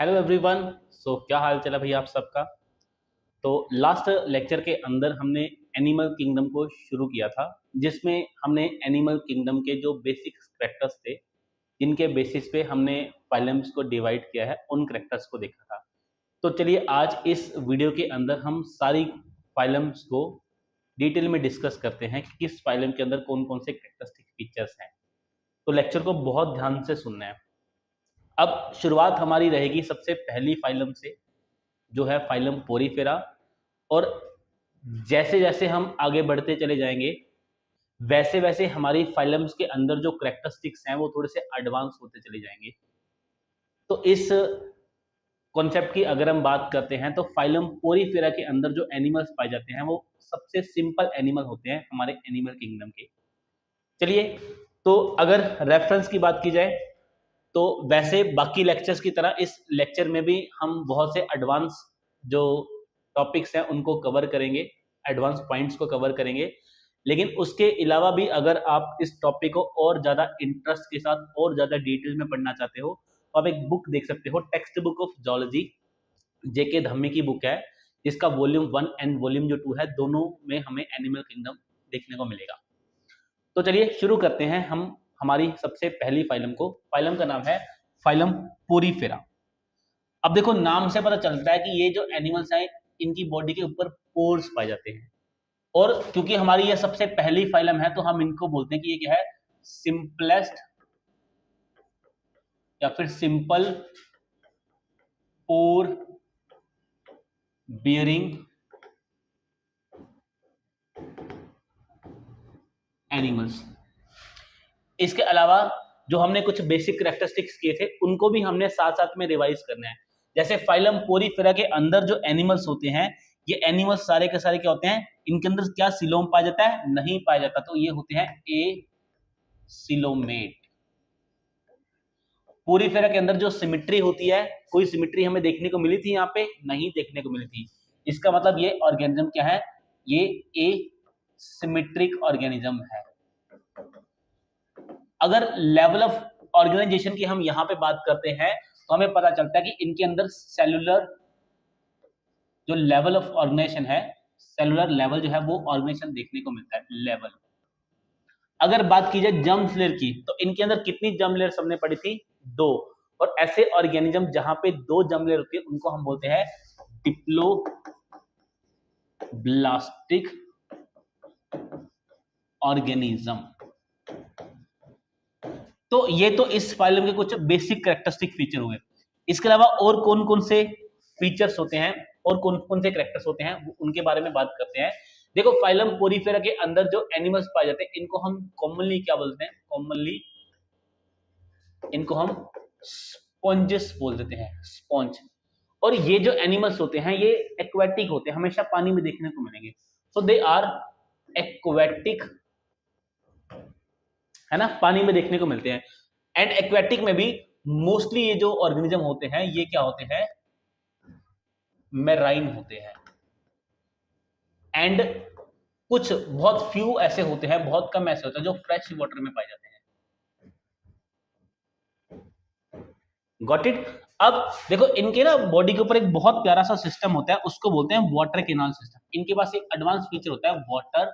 Hello everyone. क्या हाल चाल है भैया आप सबका। तो लास्ट लेक्चर के अंदर हमने एनिमल किंगडम को शुरू किया था, जिसमें हमने एनिमल किंगडम के जो बेसिक कैरेक्टर्स थे, जिनके बेसिस पे हमने फाइलम्स को डिवाइड किया है, उन कैरेक्टर्स को देखा था। तो चलिए आज इस वीडियो के अंदर हम सारी फाइलम्स को डिटेल में डिस्कस करते हैं कि किस फाइलम के अंदर कौन कौन से कैरेक्टरिस्टिक फीचर्स हैं। तो लेक्चर को बहुत ध्यान से सुनना है। अब शुरुआत हमारी रहेगी सबसे पहली फाइलम से, जो है फाइलम पोरीफेरा। और जैसे जैसे हम आगे बढ़ते चले जाएंगे, वैसे वैसे हमारी फाइलम्स के अंदर जो कैरेक्टरिस्टिक्स हैं वो थोड़े से एडवांस होते चले जाएंगे। तो इस कॉन्सेप्ट की अगर हम बात करते हैं तो फाइलम पोरीफेरा के अंदर जो एनिमल्स पाए जाते हैं वो सबसे सिंपल एनिमल होते हैं हमारे एनिमल किंगडम के। चलिए, तो अगर रेफरेंस की बात की जाए तो वैसे बाकी लेक्चर्स की तरह इस लेक्चर में भी हम बहुत से एडवांस जो टॉपिक्स हैं उनको कवर करेंगे, एडवांस पॉइंट्स को कवर करेंगे। लेकिन उसके अलावा भी अगर आप इस टॉपिक को और ज़्यादा इंटरेस्ट के साथ और ज़्यादा डिटेल में पढ़ना चाहते हो तो आप एक बुक देख सकते हो, टेक्स्ट बुक ऑफ जूलॉजी, जेके धम्मी की बुक है, जिसका वॉल्यूम 1 एंड वॉल्यूम जो 2 है, दोनों में हमें एनिमल किंगडम देखने को मिलेगा। तो चलिए शुरू करते हैं हम हमारी सबसे पहली फाइलम को। फाइलम का नाम है फाइलम पोरीफेरा। अब देखो, नाम से पता चलता है कि ये जो एनिमल्स हैं इनकी बॉडी के ऊपर पोर्स पाए जाते हैं, और क्योंकि हमारी ये सबसे पहली फाइलम है तो हम इनको बोलते हैं कि ये क्या है, सिंपलेस्ट या फिर सिंपल पोर बियरिंग एनिमल्स। इसके अलावा जो हमने कुछ बेसिक कैरेक्टरिस्टिक्स किए थे उनको भी हमने साथ साथ में रिवाइज करना है। जैसे फाइलम पोरीफेरा के अंदर जो एनिमल्स होते हैं, ये एनिमल्स सारे के सारे क्या होते हैं, इनके अंदर क्या सिलोम पाया जाता है, नहीं पाया जाता, तो ये होते हैं ए सिलोमेट। पोरीफेरा के अंदर जो सिमेट्री होती है, कोई सिमेट्री हमें देखने को मिली थी यहाँ पे, नहीं देखने को मिली थी। इसका मतलब ये ऑर्गेनिज्म क्या है, ये ए सिमेट्रिक ऑर्गेनिज्म है। अगर लेवल ऑफ ऑर्गेनाइजेशन की हम यहाँ पे बात करते हैं तो हमें पता चलता है कि इनके अंदर सेलुलर जो लेवल ऑफ ऑर्गेनाइजेशन है, सेलुलर लेवल जो है वो ऑर्गेनाइजेशन देखने को मिलता है, लेवल। अगर बात की जाए जर्म लेयर की तो इनके अंदर कितनी जर्म लेयर हमने पढ़ी थी, 2। और ऐसे ऑर्गेनिज्म जहां पे 2 जर्म लेयर होती है उनको हम बोलते हैं डिप्लोब्लास्टिक ऑर्गेनिज्म। तो ये तो इस फाइलम के कुछ बेसिक कैरेक्टरिस्टिक फीचर हुए। इसके अलावा और कौन कौन से फीचर्स होते हैं और कौन कौन से कैरेक्टर्स होते हैं उनके बारे में बात करते हैं। देखो, फाइलम पोरीफेरा के अंदर जो एनिमल्स पाए जाते हैं इनको हम कॉमनली क्या बोलते हैं, कॉमनली इनको हम स्पॉन्जेस बोल देते हैं, स्पॉन्ज। और ये जो एनिमल्स होते हैं ये एक्वेटिक होते हैं, हमेशा पानी में देखने को मिलेंगे। सो दे आर एक्वेटिक, है ना, पानी में देखने को मिलते हैं। एंड एक्वेटिक में भी मोस्टली ये जो ऑर्गेनिज्म होते हैं ये क्या होते हैं, मैराइन होते हैं। एंड कुछ बहुत फ्यू ऐसे होते हैं, बहुत कम ऐसे होते हैं जो फ्रेश वाटर में पाए जाते हैं। Got it. अब देखो, इनके ना बॉडी के ऊपर एक बहुत प्यारा सा सिस्टम होता है, उसको बोलते हैं वाटर कैनाल सिस्टम। इनके पास एक एडवांस फीचर होता है वाटर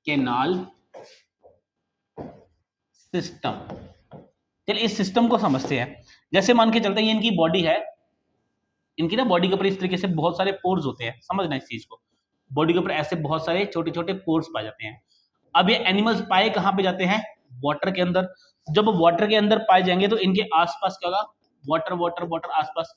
कैनाल सिस्टम। चलिए इस सिस्टम को समझते हैं। जैसे मान के चलते हैं ये इनकी बॉडी है, इनकी ना बॉडी के ऊपर इस तरीके से बहुत सारे पोर्स होते हैं, समझना इस चीज को। बॉडी के ऊपर ऐसे बहुत सारे छोटे छोटे पोर्स पाए जाते हैं। अब ये एनिमल्स पाए कहां पे जाते हैं, वाटर के अंदर। जब वाटर के अंदर पाए जाएंगे तो इनके आसपास क्या होगा, वाटर वाटर वाटर आसपास।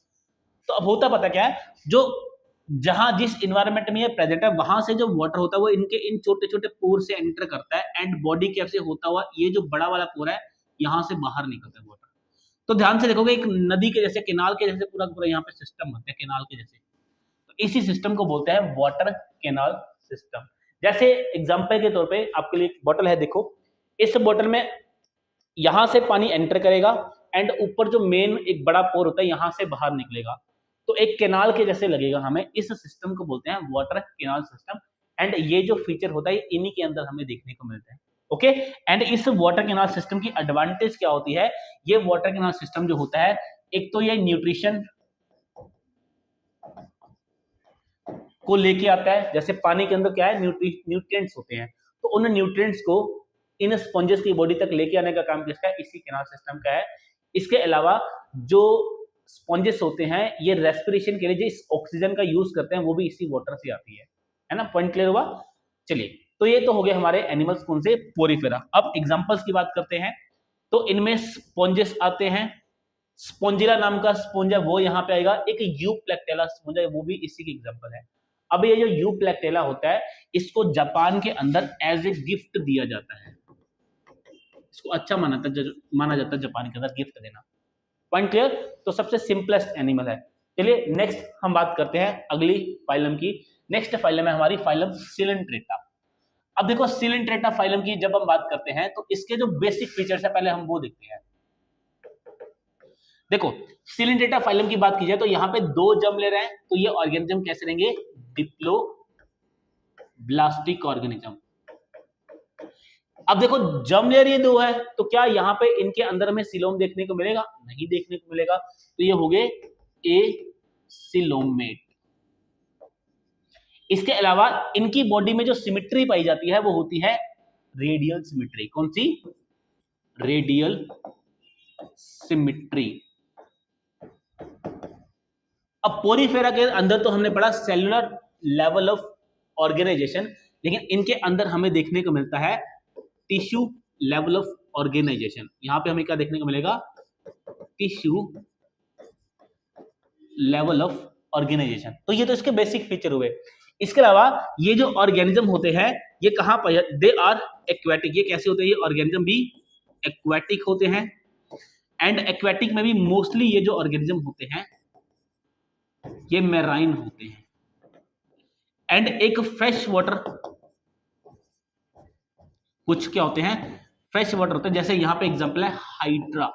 तो अब होता पता क्या है, जो जहां जिस इन्वायरमेंट में ये प्रेजेंट है वहां से जो वाटर होता है वो इनके इन छोटे छोटे पोर से एंटर करता है एंड बॉडी कैसे होता हुआ ये जो बड़ा वाला पोर है यहाँ से बाहर निकलता है वाटर। तो ध्यान से देखोगे एक नदी के जैसे, केनाल के जैसे पूरा पूरा यहाँ पे सिस्टम होता है, केनाल के जैसे। तो इसी सिस्टम को बोलते हैं वाटर केनाल सिस्टम। जैसे एग्जांपल के तौर पे आपके लिए एक बोतल है, देखो इस बोतल में यहां से पानी एंटर करेगा एंड ऊपर जो मेन एक बड़ा पोर होता है यहां से बाहर निकलेगा, तो एक केनाल के जैसे लगेगा हमें। इस सिस्टम को बोलते हैं वाटर केनाल सिस्टम। एंड ये जो फीचर होता है इन्हीं के अंदर हमें देखने को मिलता है। ओके, एंड इस वाटर कैनाल सिस्टम की एडवांटेज क्या होती है, ये वाटर कैनाल सिस्टम जो होता है एक तो ये न्यूट्रिशन को लेके आता है, जैसे पानी के अंदर क्या है, न्यूट्रिएंट्स होते हैं, तो उन न्यूट्रिएंट्स को इन स्पॉन्जेस की बॉडी तक लेके आने का काम किसका है, इसी कैनाल सिस्टम का है। इसके अलावा जो स्पॉन्जेस होते हैं ये रेस्पिरेशन के लिए जिस ऑक्सीजन का यूज करते हैं वो भी इसी वाटर से आती है ना। पॉइंट क्लियर हुआ। चलिए, तो ये तो हो गए हमारे एनिमल्स कौन से, पोरिफेरा। अब एग्जांपल्स की बात करते हैं, तो इनमें स्पॉन्जेस आते हैं। स्पॉन्जिला नाम का स्पॉन्ज है वो यहाँ पे आएगा, एक यूप्लेक्टेला स्पॉन्ज है वो भी इसी की एग्जांपल है। अब ये जो यूप्लेक्टेला होता है इसको जापान के अंदर एज ए गिफ्ट दिया जाता है, इसको अच्छा माना जाता है जापान के अंदर गिफ्ट देना। Point clear. तो सबसे सिंपलेस्ट एनिमल है। चलिए नेक्स्ट हम बात करते हैं अगली फाइलम की। नेक्स्ट फाइलम है हमारी फाइलम सिलेंट्रेटा। अब देखो सिलेंट्रेटा फाइलम की जब हम बात करते हैं तो इसके जो बेसिक फीचर्स है पहले हम वो देखते हैं। देखो सिलेंट्रेटा फाइलम की बात की जाए तो यहाँ पे दो जर्म ले रहे हैं, तो ये ऑर्गेनिज्म कैसे रहेंगे, डिप्लोब्लास्टिक ऑर्गेनिज्म। अब देखो जर्म लेयर ये दो है, तो क्या यहाँ पे इनके अंदर हमें सिलोम देखने को मिलेगा, नहीं देखने को मिलेगा, तो ये हो गए ए सिलोमेट। इसके अलावा इनकी बॉडी में जो सिमेट्री पाई जाती है वो होती है रेडियल सिमेट्री। कौन सी, रेडियल सिमेट्री। अब पोरीफेरा के अंदर तो हमने पढ़ा सेलुलर लेवल ऑफ ऑर्गेनाइजेशन, लेकिन इनके अंदर हमें देखने को मिलता है टिश्यू लेवल ऑफ ऑर्गेनाइजेशन। यहां पे हमें क्या देखने को मिलेगा, टिश्यू लेवल ऑफ ऑर्गेनाइजेशन। तो ये तो इसके बेसिक फीचर हुए। इसके अलावा ये जो ऑर्गेनिज्म होते हैं ये कहां पर, दे आर एक्वेटिक। ये कैसे होते हैं, ये ऑर्गेनिज्म भी एक्वेटिक होते हैं। एंड एक्वेटिक में भी मोस्टली ये जो ऑर्गेनिज्म होते हैं ये मैराइन होते हैं। एंड एक फ्रेश वाटर, कुछ क्या होते हैं, फ्रेश वाटर होते हैं। जैसे यहां पे एग्जांपल है हाइड्रा,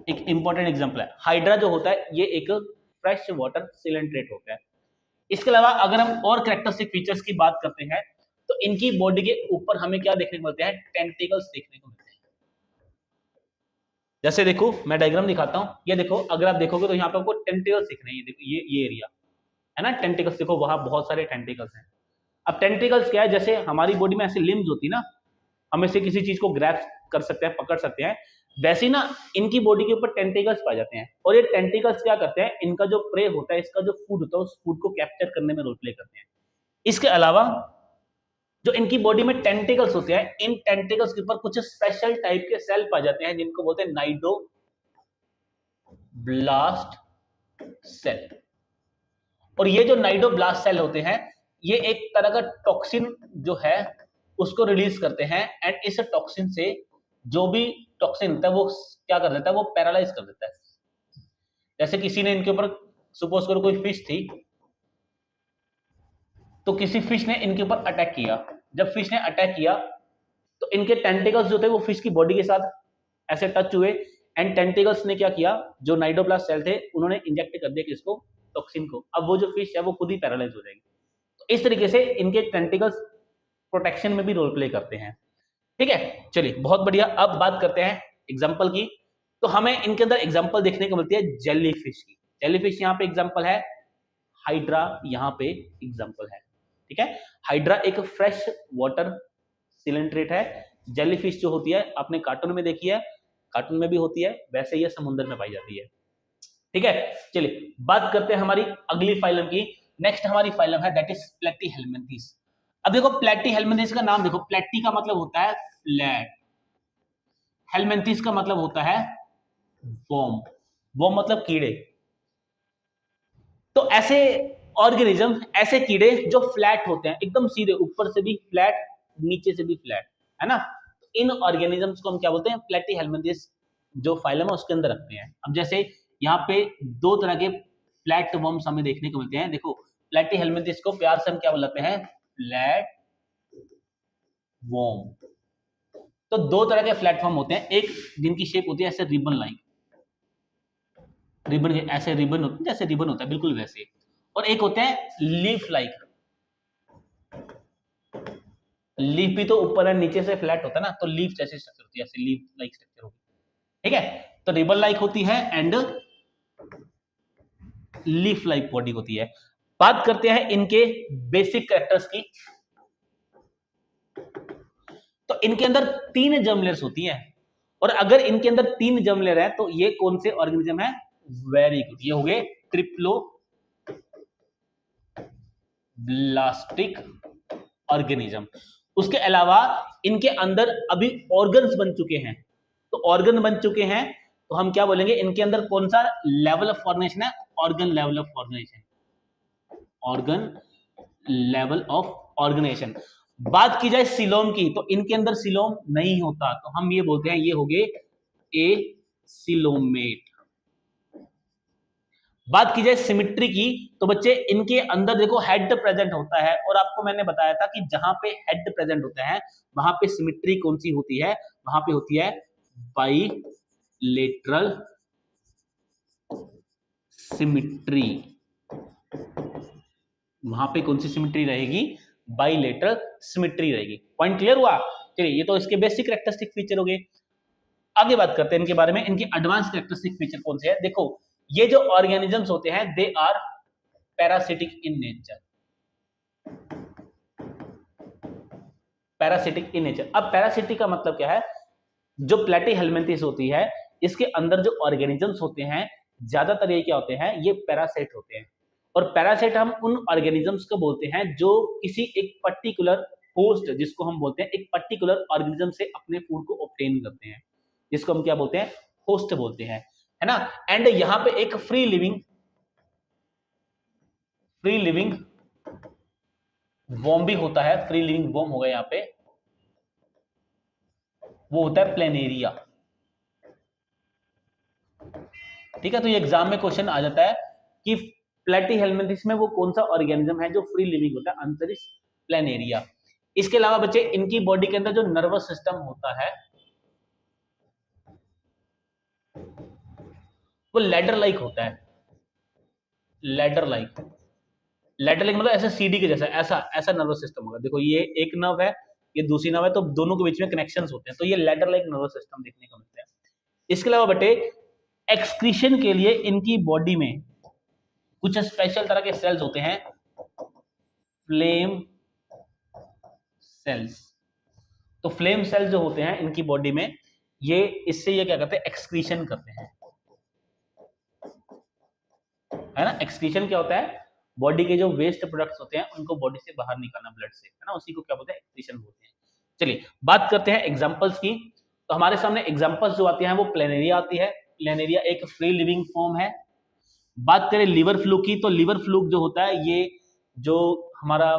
एक इंपॉर्टेंट एग्जांपल है। हाइड्रा जो होता है ये एक फ्रेश वाटर सिलेंट्रेट होता है। इसके अलावा अगर हम और कैरेक्टरिस्टिक फीचर्स की बात करते हैं तो इनकी बॉडी के ऊपर हमें क्या देखने को मिलते हैं, टेंटिकल्स देखने को मिलते हैं। जैसे देखो मैं डायग्राम दिखाता हूं, ये देखो अगर आप देखोगे तो यहाँ पे आपको टेंटिकल्स दिख रहे हैं। ये देखो ये एरिया है ना, टेंटिकल्स देखो वहां बहुत सारे टेंटिकल्स हैं। अब टेंटिकल्स क्या है, जैसे हमारी बॉडी में ऐसे लिम्स होती है ना, हम ऐसे किसी चीज को ग्रैब कर सकते हैं, पकड़ सकते हैं, वैसे ना इनकी बॉडी के ऊपर टेंटिकल्स पाए जाते हैं। और ये टेंटिकल्स क्या करते हैं, इनका जो प्रे होता है, इसका जो फूड होता है उस फूड को कैप्चर करने में रोल प्ले करते हैं। इसके अलावा जो इनकी बॉडी में टेंटिकल्स होते हैं, इन टेंटिकल्स के ऊपर कुछ स्पेशल टाइप के सेल पाए जाते हैं जिनको बोलते हैं नाइडोब्लास्ट सेल। और ये जो नाइडोब्लास्ट सेल होते हैं ये एक तरह का टॉक्सिन जो है उसको रिलीज करते हैं। एंड इस टॉक्सिन से जो भी टॉक्सिन होता है वो क्या कर देता है, वो पैरालाइज कर देता है। जैसे किसी ने इनके ऊपर, सपोज करो कोई फिश थी, तो किसी फिश ने इनके ऊपर अटैक किया। जब फिश ने अटैक किया तो इनके टेंटिकल्स जो थे वो फिश की बॉडी के साथ ऐसे टच हुए। एंड टेंटिकल्स ने क्या किया, जो नाइडोब्लास्ट सेल थे उन्होंने इंजेक्ट कर दिया किसको, टॉक्सिन को। अब वो जो फिश है वो खुद ही पैरालाइज हो जाएगी। तो इस तरीके से इनके टेंटिकल्स प्रोटेक्शन में भी रोल प्ले करते हैं। ठीक है, चलिए बहुत बढ़िया। अब बात करते हैं एग्जाम्पल की। तो हमें इनके अंदर एग्जाम्पल देखने को मिलती है जेलीफिश की। जेलीफिश यहाँ पे एग्जाम्पल है, हाइड्रा यहाँ पे एग्जाम्पल है। ठीक है, हाइड्रा एक फ्रेश वाटर सिलेंट्रेट है। जेलीफिश जो होती है आपने कार्टून में देखी है, कार्टून में भी होती है, वैसे ये समुद्र में पाई जाती है। ठीक है, चलिए बात करते हैं हमारी अगली फाइलम की। नेक्स्ट हमारी फाइलम है दैट इज प्लेटीहेल्मिन्थीज। अब देखो प्लेटीहेल्मिन्थीज का नाम देखो, प्लेटी का मतलब होता है फ्लैट, हेल्मिन्थीज का मतलब होता है वॉर्म, वॉर्म मतलब कीड़े। तो ऐसे ऑर्गेनिज्म, ऐसे कीड़े जो फ्लैट होते हैं, एकदम सीधे, ऊपर से भी फ्लैट नीचे से भी फ्लैट, है ना। इन ऑर्गेनिजम्स को हम क्या बोलते हैं, प्लेटीहेल्मिन्थीज जो फाइलम है उसके अंदर रखते हैं। अब जैसे यहाँ पे दो तरह के फ्लैट वर्म्स हमें देखने को मिलते हैं। देखो प्लेटीहेल्मिन्थीज को प्यार से हम क्या बुलाते हैं, फ्लैट वर्म। तो दो तरह के प्लेटफॉर्म होते हैं, एक जिनकी शेप होती है ऐसे रिबन लाइक, रिबन ऐसे रिबन होते हैं, जैसे रिबन होता है बिल्कुल वैसे। और एक होते हैं लीफ लाइक, लीफ भी तो ऊपर है नीचे से फ्लैट होता है ना, तो लीफ जैसी स्ट्रक्चर होती है, ऐसे लीफ लाइक स्ट्रक्चर होती है। ठीक है, तो रिबन लाइक होती है एंड लीफ लाइक बॉडी होती है। बात करते हैं इनके बेसिक कैरेक्टर्स की। तो इनके अंदर 3 जर्म लेयर्स होती हैं, और अगर इनके अंदर 3 जर्म लेयर है तो ये कौन से ऑर्गेनिज्म है? वेरी गुड, ये हो गए ट्रिप्लो ब्लास्टिक ऑर्गेनिज्म। उसके अलावा इनके अंदर अभी ऑर्गन्स बन चुके हैं, तो ऑर्गन बन चुके हैं तो हम क्या बोलेंगे, इनके अंदर कौन सा लेवल ऑफ ऑर्गेनाइजेशन है? Organ level of organisation, organ level of organisation. बात की जाए सिलोम की, तो इनके अंदर सिलोम नहीं होता, तो हम ये बोलते हैं ये हो गए ए सिलोमेट। बात की जाए सिमिट्री की, तो बच्चे इनके अंदर देखो हेड प्रेजेंट होता है, और आपको मैंने बताया था कि जहां पे हेड प्रेजेंट होता है वहां पे सिमिट्री कौन सी होती है? वहां पे होती है बाइलेटरल सिमिट्री। वहां पे कौन सी सिमिट्री रहेगी? बाइलेटरल सिमिट्री रहेगी। पॉइंट क्लियर हुआ? चलिए, ये तो इसके बेसिक कैरेक्टरिस्टिक फीचर हो गए। आगे बात करते हैं इनके बारे में, इनके एडवांस कैरेक्टरिस्टिक फीचर कौन से हैं। देखो, ये जो ऑर्गेनिजम्स होते हैं they are parasitic in nature, parasitic in nature. अब पैरासिटिक का मतलब क्या है? जो प्लेटीहेल्मिन्थेस होती है, इसके अंदर जो ऑर्गेनिजम्स होते हैं ज्यादातर ये क्या होते हैं? ये पैरासाइट होते हैं। और पैरासाइट हम उन ऑर्गेनिजम्स को बोलते हैं जो किसी एक पर्टिकुलर होस्ट, जिसको हम बोलते हैं एक पर्टिकुलर ऑर्गेनिज्म से अपने फूड को ऑब्टेन करते हैं, जिसको हम क्या बोलते हैं? होस्ट बोलते हैं, है ना। एंड यहां पे एक फ्री लिविंग वॉर्म भी होता है। फ्री लिविंग वॉर्म होगा यहां पे, वो होता है प्लेनेरिया। ठीक है, तो ये एग्जाम में क्वेश्चन आ जाता है कि प्लेटीहेल्मिन्थेस में वो कौन सा ऑर्गेनिज्म है जो फ्री लिविंग होता है? Answer is planaria. इसके अलावा बच्चे इनकी बॉडी के अंदर जो नर्वस सिस्टम होता है वो लैडर लाइक होता है। लैडर लाइक मतलब ऐसे सीडी के जैसा, ऐसा ऐसा नर्वस सिस्टम होगा। देखो, ये एक नर्व है, ये दूसरी नर्व है, तो दोनों के बीच में कनेक्शंस होते हैं, तो ये लैडर लाइक नर्वस सिस्टम देखने को मिलता है। इसके अलावा बेटे एक्सक्रीशन के लिए इनकी बॉडी में कुछ स्पेशल तरह के सेल्स होते हैं, फ्लेम सेल्स। तो फ्लेम सेल्स जो होते हैं इनकी बॉडी में, ये इससे ये क्या करते हैं? एक्सक्रीशन करते हैं, है ना। एक्सक्रीशन क्या होता है? बॉडी के जो वेस्ट प्रोडक्ट्स होते हैं उनको बॉडी से बाहर निकालना ब्लड से, है ना, उसी को क्या बोलते हैं? एक्सक्रीशन बोलते हैं। चलिए बात करते हैं एग्जांपल्स की। तो हमारे सामने एग्जांपल्स जो आती हैं वो प्लेनेरिया आती है। प्लेनेरिया एक फ्री लिविंग फॉर्म है। बात करें लिवर फ्लू की, तो लिवर फ्लू जो होता है, ये जो हमारा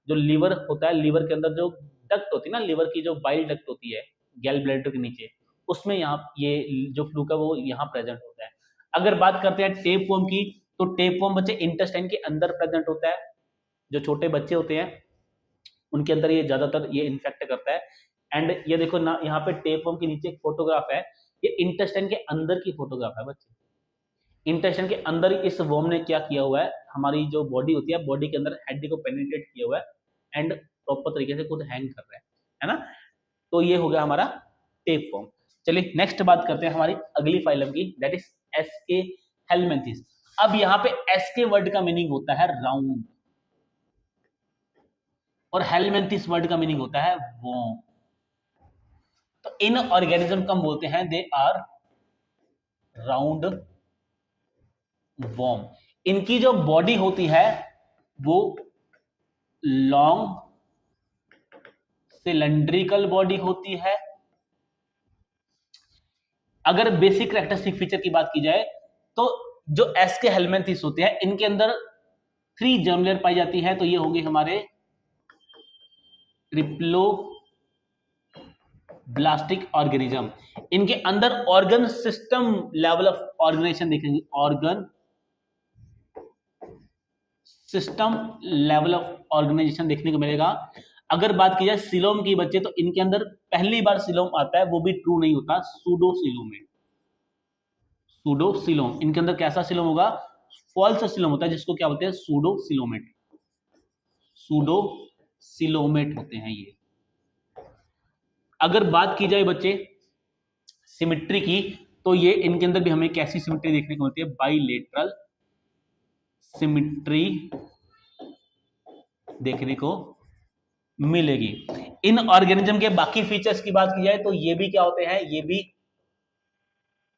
जो लिवर होता है, लिवर के अंदर जो डक्ट होती है ना, लिवर की जो बाइल डक्ट होती है गैल ब्लैडर के नीचे, उसमें यहाँ ये जो फ्लू का वो यहाँ प्रेजेंट होता है। अगर बात करते हैं टेप वर्म की, तो टेप वर्म बच्चे इंटेस्टाइन के अंदर प्रेजेंट होता है। जो छोटे बच्चे होते हैं उनके अंदर ये ज्यादातर ये इन्फेक्ट करता है। एंड ये देखो ना, यहाँ पे टेप वर्म के नीचे एक फोटोग्राफ है, ये इंटेस्टाइन के अंदर की फोटोग्राफ है बच्चे। इंटेस्टाइन के अंदर इस वर्म ने क्या किया हुआ है? हमारी जो बॉडी होती है, बॉडी के अंदर हेड को पेनिट्रेट किया हुआ है एंड प्रॉपर तरीके से खुद हैंग कर रहा है ना। तो ये हो गया हमारा टेप वर्म। चलिए नेक्स्ट बात करते हैं हमारी अगली फाइलम की, दैट इज एस्के हेलमिन्थेस। अब यहाँ पे एस्के वर्ड का मीनिंग होता है राउंड, और हेलमिन्थेस वर्ड का मीनिंग होता है वर्म। तो इन ऑर्गेनिज्म को हम बोलते हैं दे आर राउंड वर्म। इनकी जो बॉडी होती है वो लॉन्ग सिलेंड्रिकल बॉडी होती है। अगर बेसिक कैरेक्टरिस्टिक फीचर की बात की जाए, तो जो एस्के हेलमिन्थेस होते हैं इनके अंदर 3 जर्म लेयर पाई जाती है। तो ये होंगे हमारे ट्रिप्लो ब्लास्टिक ऑर्गेनिज्म। इनके अंदर organ system level of organisation देखेंगे, organ system level of organisation देखने को मिलेगा। अगर बात की जाए सिलोम की बच्चे, तो इनके अंदर पहली बार सिलोम आता है, वो भी ट्रू नहीं होता, सूडो सिलोम। इनके अंदर कैसा सिलोम होगा? फॉल्स सिलोम होता है, जिसको क्या बोलते हैं? सूडो सिलोमेट होते हैं ये। अगर बात की जाए बच्चे सिमिट्री की, तो ये इनके अंदर भी हमें कैसी सिमेट्री देखने को मिलती है, बाइलेटरल सिमेट्री देखने को मिलेगी। इन ऑर्गेनिज्म के बाकी फीचर्स की बात की जाए तो ये भी क्या होते हैं, ये भी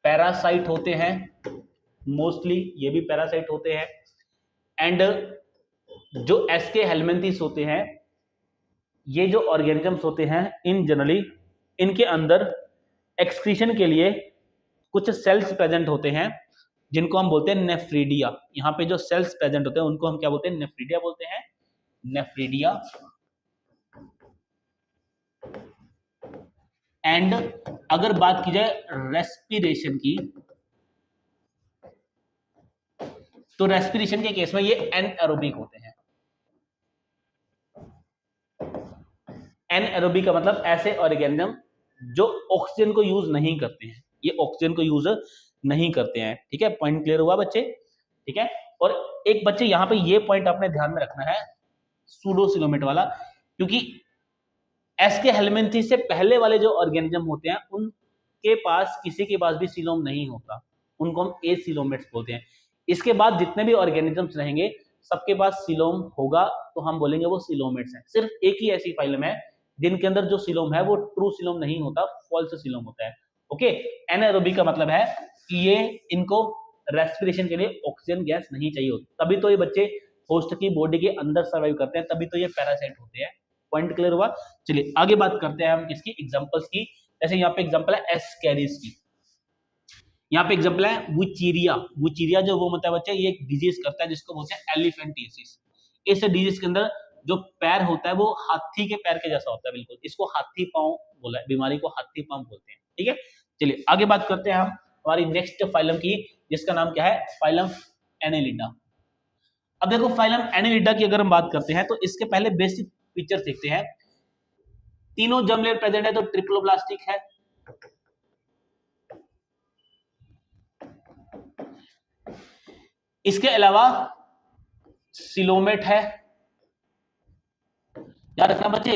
पैरासाइट होते हैं, मोस्टली ये भी पैरासाइट होते हैं। एंड जो एस्के हेलमिंथिस होते हैं, ये जो ऑर्गेनिजम्स होते हैं इन जनरली इनके अंदर एक्सक्रीशन के लिए कुछ सेल्स प्रेजेंट होते हैं जिनको हम बोलते हैं नेफ्रीडिया। यहाँ पे जो सेल्स प्रेजेंट होते हैं उनको हम क्या बोलते हैं, नेफ्रीडिया बोलते हैं, नेफ्रीडिया। एंड अगर बात की जाए रेस्पिरेशन की, तो रेस्पिरेशन के केस में ये एनएरोबिक होते हैं। एनएरोबिक का मतलब ऐसे ऑर्गेनिज्म जो ऑक्सीजन को यूज नहीं करते हैं, ये ऑक्सीजन को यूज नहीं करते हैं। ठीक है, पॉइंट क्लियर हुआ बच्चे? ठीक है, और एक बच्चे यहां पे ये पॉइंट आपने ध्यान में रखना है सूडोसिलोमेट वाला, क्योंकि एस्के हेलमिंथिस से पहले वाले जो ऑर्गेनिज्म होते हैं उनके पास किसी के पास भी सीलोम नहीं होता, उनको हम एसिलोमेट्स बोलते हैं। इसके बाद जितने भी ऑर्गेनिजम्स रहेंगे सबके पास सीलोम होगा, तो हम बोलेंगे वो सीलोमेट्स हैं। सिर्फ एक ही ऐसी फाइलम है जिनके अंदर जो सीलोम है वो ट्रू सीलोम नहीं होता, फॉल्स सीलोम होता है। ओके, एनाएरोबिक का मतलब है कि ये इनको रेस्पिरेशन के लिए ऑक्सीजन गैस नहीं चाहिए होती, तभी तो ये बच्चे होस्ट की बॉडी के अंदर सर्वाइव करते हैं, तभी तो ये पैरासाइट होते हैं। पॉइंट क्लियर हुआ? चलिए आगे बात करते हैं हम किसकी, एग्जांपल्स की। जैसे यहाँ पे एग्जांपल है एस्कैरिस की, यहाँ पे एग्जांपल है वुचीरिया। वुचीरिया जो वो मतलब बच्चे ये एक डिजीज करता है जिसको बोलते हैं एलिफेंटियासिस। इस डिजीज के अंदर जो पैर होता है वो हाथी के पैर के जैसा होता है, बिल्कुल, इसको हाथी पांव बोला है, बीमारी को हाथी पांव बोलते हैं। ठीक है, चलिए आगे बात करते हैं हम हमारी नेक्स्ट फाइलम की, जिसका नाम क्या है, फाइलम एनेलिडा। अब देखो फाइलम एनेलिडा की अगर हम बात करते हैं तो इसके पहले बेसिक फीचर देखते हैं। तीनों जर्म लेयर प्रेजेंट है तो ट्रिप्लोब्लास्टिक है, इसके अलावा सिलोमेट है। याद रखना बच्चे,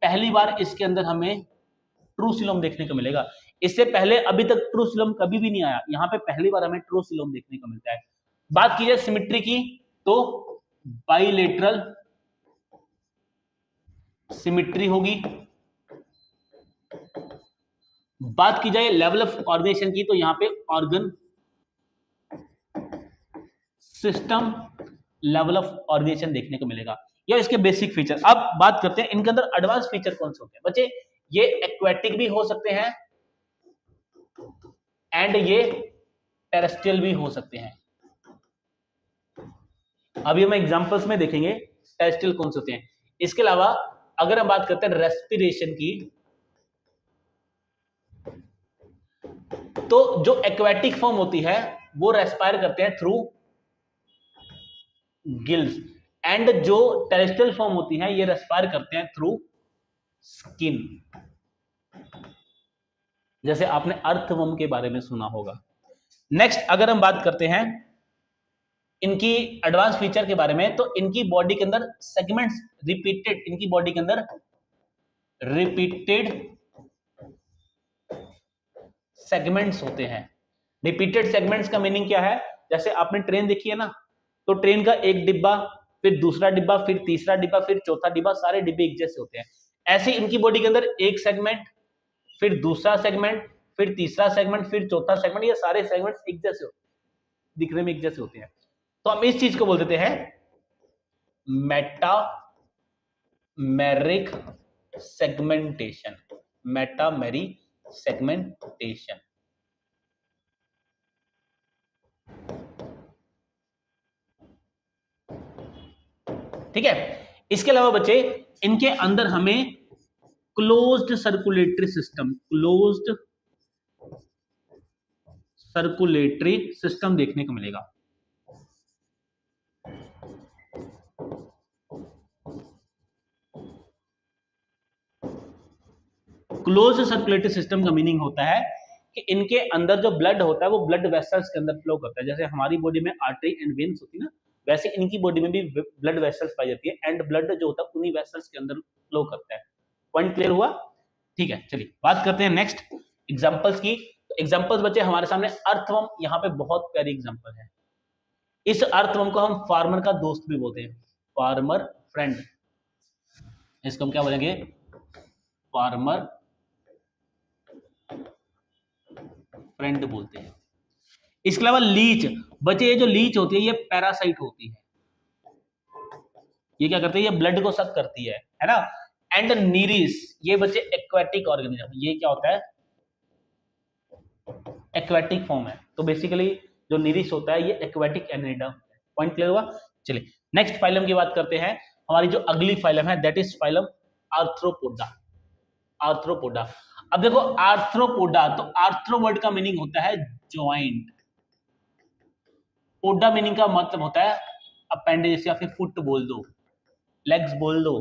पहली बार इसके अंदर हमें ट्रू सिलोम देखने को मिलेगा, इससे पहले अभी तक ट्रू सिलोम कभी भी नहीं आया, यहाँ पे पहली बार हमें ट्रू सिलोम देखने को मिलता है। बात की जाए सिमेट्री की तो बाइलेटरल सिमेट्री होगी। बात की जाए लेवल ऑफ ऑर्गेनाइजेशन की तो यहाँ पे organ system level of organisation देखने को मिलेगा, या इसके बेसिक फीचर। अब बात करते हैं इनके अंदर एडवांस फीचर कौन से होते हैं बच्चे। ये एक्वेटिक भी हो सकते हैं एंड ये टेरेस्ट्रियल भी हो सकते हैं। अभी हम एग्जांपल्स में देखेंगे टेरेस्ट्रियल कौन से होते हैं। इसके अलावा अगर हम बात करते हैं रेस्पिरेशन की, तो जो एक्वेटिक फॉर्म होती है वो रेस्पायर करते हैं थ्रू गिल्स, एंड जो टेरेस्ट्रियल फॉर्म होती है ये रेस्पायर करते हैं थ्रू स्किन। जैसे आपने अर्थवर्म के बारे में सुना होगा। नेक्स्ट अगर हम बात करते हैं इनकी एडवांस फीचर के बारे में, तो इनकी बॉडी के अंदर सेगमेंट्स रिपीटेड, इनकी बॉडी के अंदर रिपीटेड सेगमेंट्स होते हैं। रिपीटेड सेगमेंट्स का मीनिंग क्या है, जैसे आपने ट्रेन देखी है ना, तो ट्रेन का एक डिब्बा, फिर दूसरा डिब्बा, फिर तीसरा डिब्बा, फिर चौथा डिब्बा, सारे डिब्बे एक जैसे होते हैं। ऐसे इनकी बॉडी के अंदर एक सेगमेंट, फिर दूसरा सेगमेंट, फिर तीसरा सेगमेंट, फिर चौथा सेगमेंट, ये सारे सेगमेंट्स एक जैसे होते हैं, दिखने में एक जैसे होते हैं। तो हम इस चीज को बोल देते हैं मेटामेरिक सेगमेंटेशन। Metameric segmentation. ठीक है, इसके अलावा बच्चे इनके अंदर हमें क्लोज्ड सर्कुलेटरी सिस्टम देखने को मिलेगा। क्लोज्ड सर्कुलेटरी सिस्टम का मीनिंग होता है कि इनके अंदर जो ब्लड होता है वो ब्लड वेसल्स के अंदर फ्लो करता है। जैसे हमारी बॉडी में आर्टरी एंड वेन्स होती है ना, वैसे इनकी बॉडी में भी ब्लड वेसल्स पाई जाती है, एंड ब्लड जो होता है उन्हीं वेसल्स के अंदर फ्लो करता है। पॉइंट क्लियर हुआ? ठीक है, चलिए बात करते हैं नेक्स्ट एग्जांपल्स की। तो एग्जांपल्स बच्चे हमारे सामने अर्थवर्म यहाँ पे बहुत प्यारी एग्जांपल है। इस अर्थवर्म को हम फार्मर का दोस्त भी बोलते हैं, फार्मर फ्रेंड। इसको हम क्या बोलेंगे, फार्मर फ्रेंड बोलते हैं। इसके अलावा लीच बच्चे, ये जो लीच होती है ये पैरासाइट होती है, ये क्या करती है, ये ब्लड को सक करती है ना। एंड नीरिस ये बच्चे एक्वेटिक ऑर्गेनिज्म, ये क्या होता है, एक्वेटिक फॉर्म है। तो बेसिकली जो नीरिस होता है ये एक्वेटिक एनिडा होता है। पॉइंट क्लियर हुआ। चलिए नेक्स्ट फाइलम की बात करते हैं। हमारी जो अगली फाइलम है that is phylum arthropoda. Arthropoda, अब देखो आर्थ्रोपोडा, तो आर्थ्रो वर्ड का मीनिंग होता है ज्वाइंट, पोडा मीनिंग का मतलब होता है अपेंडेज या फिर फुट बोल दो, लेग्स बोल दो।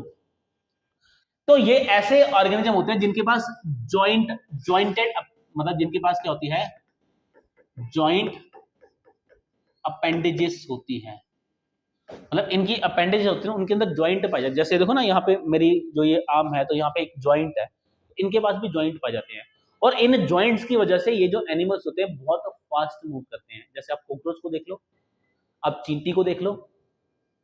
तो ये ऐसे ऑर्गेनिज्म होते हैं जिनके पास जॉइंटेड मतलब जिनके पास क्या होती है, जॉइंट अपेंडेजेस होती है, मतलब इनकी अपेंडेज होती है उनके अंदर जॉइंट पाए जाते हैं। जैसे देखो ना यहाँ पे मेरी जो ये आर्म है तो यहाँ पे एक जॉइंट है, इनके पास भी जॉइंट पाए जाते हैं। और इन जॉइंट्स की वजह से ये जो एनिमल्स होते हैं बहुत फास्ट मूव करते हैं। जैसे आप कॉकरोच को देख लो, आप चींटी को देख लो,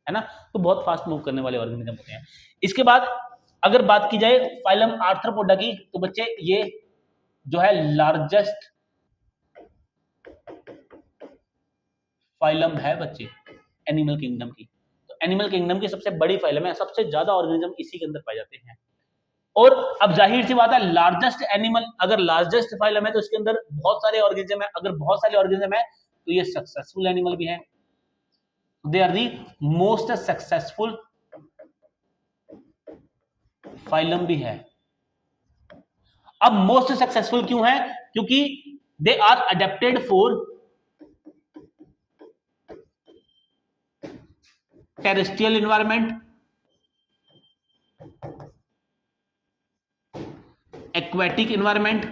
है ना, तो बहुत फास्ट मूव करने वाले ऑर्गेनिज्म होते हैं। इसके बाद अगर बात की जाए फाइलम आर्थ्रोपोडा की, तो बच्चे ये जो है लार्जेस्ट फाइलम है बच्चे एनिमल किंगडम की। तो एनिमल किंगडम की सबसे बड़ी फाइलम है, सबसे ज्यादा ऑर्गेनिज्म इसी के अंदर पाए जाते हैं। और अब जाहिर सी बात है लार्जेस्ट एनिमल, अगर लार्जेस्ट फाइलम है तो इसके अंदर बहुत सारे ऑर्गेनिज्म है, अगर बहुत सारे ऑर्गेनिज्म है तो ये सक्सेसफुल एनिमल भी है, they are the most successful phylum भी है। अब मोस्ट सक्सेसफुल क्यों है, क्योंकि they are adapted for terrestrial environment, aquatic environment,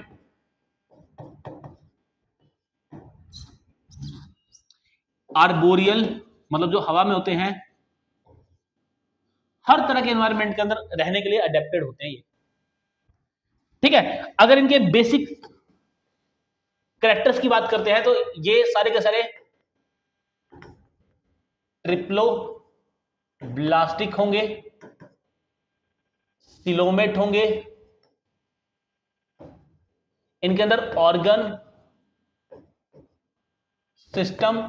arboreal मतलब जो हवा में होते हैं, हर तरह के एनवायरनमेंट के अंदर रहने के लिए अडेप्टेड होते हैं ये। ठीक है, अगर इनके बेसिक कैरेक्टर्स की बात करते हैं तो ये सारे के सारे ट्रिप्लो ब्लास्टिक होंगे, सिलोमेट होंगे, इनके अंदर organ system